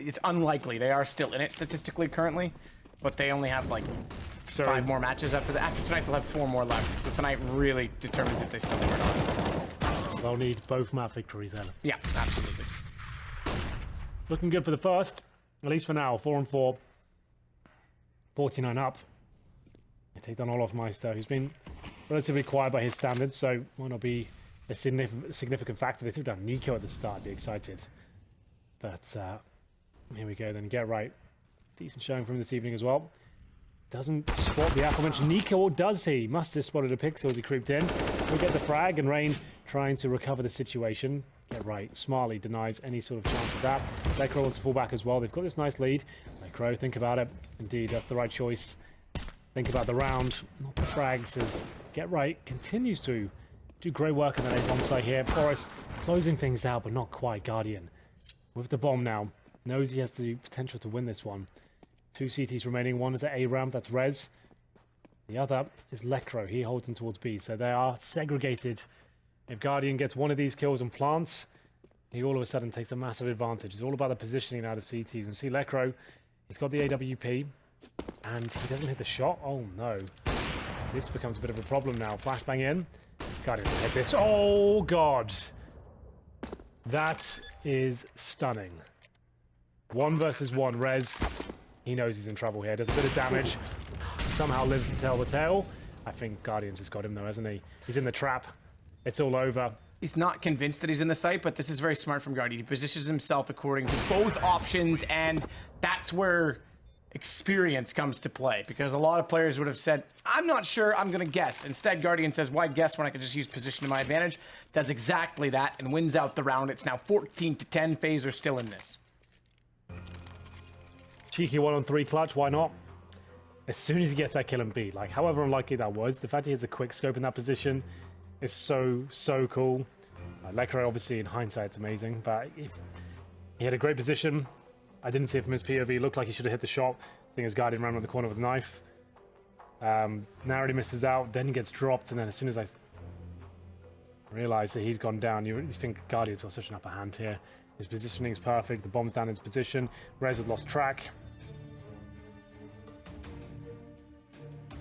D: It's unlikely. They are still in it statistically currently, but they only have like 5 more matches after that. After tonight, they'll have 4 more left. So tonight really determines if they still win or not.
E: They'll need both map victories then.
D: Yeah, absolutely.
E: Looking good for the first, at least for now. 4-4, 49 up. They take down Olaf Meister, who's been relatively quiet by his standards, so might not be a significant factor. They threw down Nico at the start, be excited. But here we go then, get right. Decent showing from this evening as well. Doesn't spot the aforementioned Nico, or does he? Must have spotted a pixel as he creeped in. We'll get the frag, and Rain trying to recover the situation. Get right. Smartly denies any sort of chance of that. Lekro wants to fall back as well. They've got this nice lead. Lekro, think about it. Indeed, that's the right choice. Think about the round, not the frags, as Get Right continues to do great work on that A bomb site here. Forrest closing things out, but not quite. Guardian with the bomb now. Knows he has the potential to win this one. 2 CTs remaining. One is at A ramp, that's Rez. The other is Lekro. He holds in towards B. So they are segregated. If Guardian gets one of these kills and plants, he all of a sudden takes a massive advantage. It's all about the positioning now of CTs. You can see Lekro, he's got the AWP, and he doesn't hit the shot. Oh no. This becomes a bit of a problem now. Flashbang in. Guardian hit this. Oh god. That is stunning. 1 versus 1. Rez, he knows he's in trouble here. Does a bit of damage. Somehow lives to tell the tale. I think Guardian's has got him though, hasn't he? He's in the trap. It's all over.
D: He's not convinced that he's in the site, but this is very smart from Guardian. He positions himself according to both options, and that's where experience comes to play, because a lot of players would have said, I'm not sure, I'm going to guess. Instead, Guardian says, why guess when I can just use position to my advantage? Does exactly that and wins out the round. It's now 14-10. FaZe are still in this.
E: Cheeky 1-on-3 clutch, why not? As soon as he gets that kill and beat, like however unlikely that was, the fact he has a quick scope in that position is so cool. Lekro, obviously, in hindsight, it's amazing, but if He had a great position. I didn't see it from his POV. Looked like he should have hit the shot. Seeing his Guardian ran around the corner with a knife. Narrowly misses out, then gets dropped, and then as soon as I realized that he'd gone down, you think Guardian's got such an upper hand here. His positioning's perfect, the bomb's down in his position. Rez had lost track.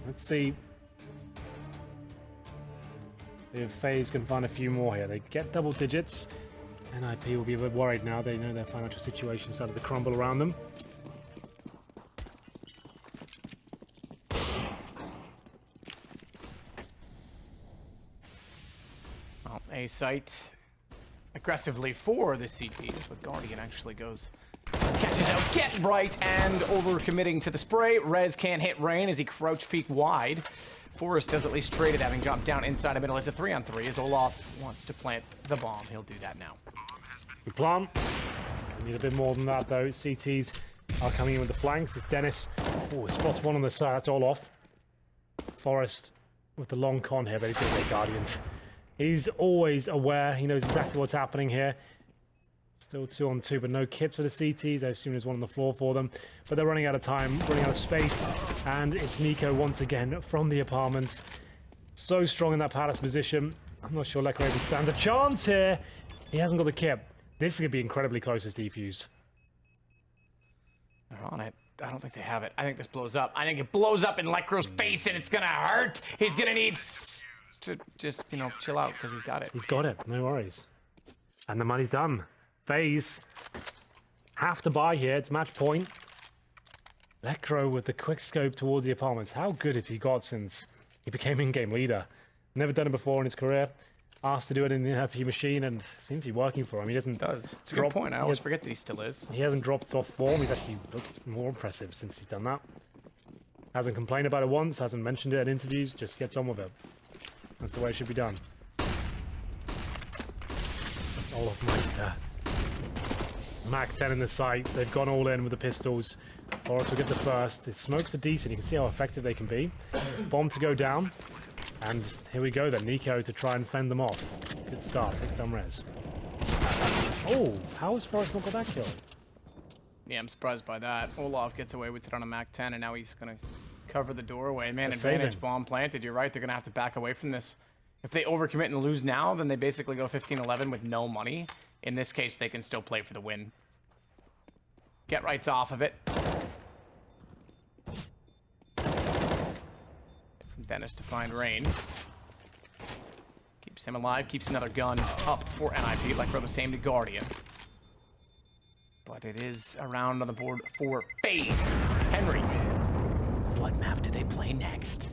E: Let's see if FaZe can find a few more here. They get double digits. NiP will be a bit worried now. They know their financial situation started to crumble around them.
D: Well, A site aggressively for the CTs, but Guardian actually goes, catches out, get right, and over-committing to the spray. Rez can't hit Rain as he crouch peek wide. Forrest does at least trade it, having dropped down inside the middle. It's a 3-on-3 as Olaf wants to plant the bomb. He'll do that now.
E: We plant. We need a bit more than that, though. CTs are coming in with the flanks. It's Dennis. Oh, spots one on the side. That's all off. Forrest with the long con here, but he's going to get Guardians. He's always aware. He knows exactly what's happening here. Still 2-on-2, but no kits for the CTs. I assume there's one on the floor for them. But they're running out of time, running out of space. And it's Nico once again from the apartments. So strong in that Palace position. I'm not sure Lekra even stands a chance here. He hasn't got the kit. This is going to be incredibly close as defuse.
D: They're on it. I don't think they have it. I think this blows up. I think it blows up in Lekra's face, and it's going to hurt. He's going to need to just, you know, chill out because he's got it.
E: He's got it. No worries. And the money's done. FaZe have to buy here. It's match point. Lekra with the quick scope towards the apartments. How good has he got since he became in-game leader? Never done it before in his career. Asked to do it in the NiP machine, and seems to be working for him. He doesn't.
D: It's a good point. I always forget that he still is.
E: He hasn't dropped off form. He's actually looked more impressive since he's done that. Hasn't complained about it once. Hasn't mentioned it in interviews. Just gets on with it. That's the way it should be done. Olaf Meister. Mac 10 in the site. They've gone all in with the pistols. Forrest will get the first. The smokes are decent. You can see how effective they can be. Bomb to go down. And here we go then. Nico to try and fend them off. Good start. Takes down Rez. Oh, how has Forrest not got that kill?
D: Yeah, I'm surprised by that. Olaf gets away with it on a Mac 10, and now he's going to cover the doorway. Man,
E: That's
D: advantage
E: saving.
D: bomb planted. You're right. They're going to have to back away from this. If they overcommit and lose now, then they basically go 15-11 with no money. In this case, they can still play for the win. Get rights off of it. From Dennis to find Rain. Keeps him alive, keeps another gun up for NiP, like we're the same to Guardian. But it is a round on the board for FaZe. Henry, what map do they play next?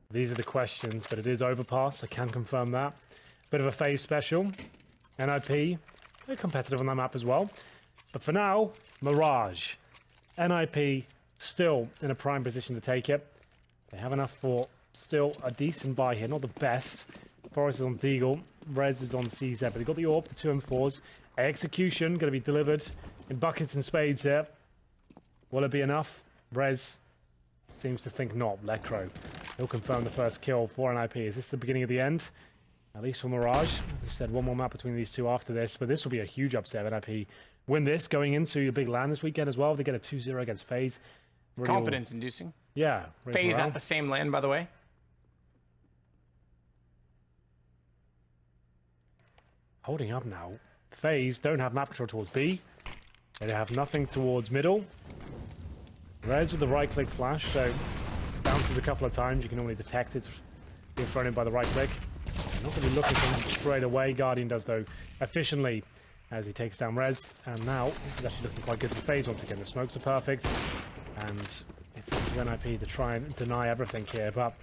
E: These are the questions, but it is Overpass. I can confirm that. Bit of a FaZe special. NiP, very competitive on that map as well. But for now, Mirage. NiP still in a prime position to take it. They have enough for still a decent buy here. Not the best. Forrest is on Deagle. Rez is on CZ. But they've got the AWP, the 2M4s. Execution going to be delivered in buckets and spades here. Will it be enough? Rez seems to think not. Lekro. He'll confirm the first kill for NiP. Is this the beginning of the end? At least for Mirage. We said one more map between these two after this. But this will be a huge upset if NiP win this going into a big LAN this weekend as well. If they get a 2-0 against FaZe. Really
D: Confidence inducing.
E: Yeah.
D: FaZe at the same land, by the way.
E: Holding up now. FaZe don't have map control towards B. They have nothing towards middle. Rez with the right click flash, so bounces a couple of times. You can normally detect it being thrown in by the right click. They're not going to be looking for him straight away. Guardian does, though, efficiently as he takes down Rez. And now this is actually looking quite good for FaZe once again. The smokes are perfect. And it's up to NiP to try and deny everything here. But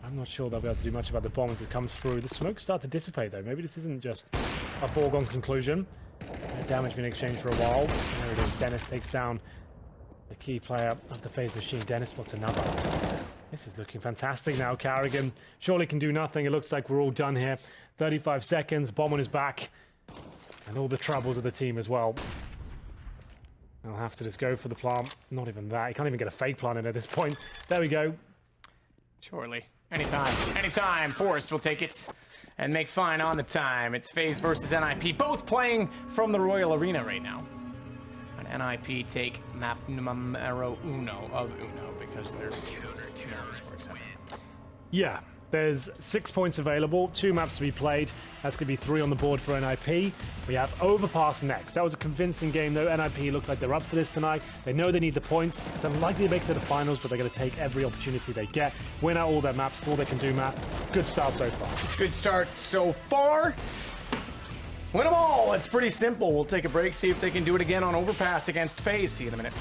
E: I'm not sure they'll be able to do much about the bomb as it comes through. The smokes start to dissipate, though. Maybe this isn't just a foregone conclusion. Damage being exchanged for a while. There it is. Dennis takes down the key player of the FaZe machine. Dennis spots another. This is looking fantastic now. Carrigan surely can do nothing. It looks like we're all done here. 35 seconds. Bomb on his back. And all the troubles of the team as well. They'll have to just go for the plant. Not even that. He can't even get a fake plant in at this point. There we go.
D: Surely. Anytime. Forrest will take it and make fine on the time. It's FaZe versus NiP, both playing from the Royal Arena right now. And NiP take map numero uno of Uno because they're sports.
E: Yeah, there's 6 points available, 2 maps to be played. That's going to be 3 on the board for NiP. We have Overpass next. That was a convincing game, though. NiP look like they're up for this tonight. They know they need the points. It's unlikely to make it to the finals, but they're going to take every opportunity they get. Win out all their maps. It's all they can do, Matt. Good start so far.
D: Good start so far. Win them all. It's pretty simple. We'll take a break, see if they can do it again on Overpass against FaZe. See you in a minute.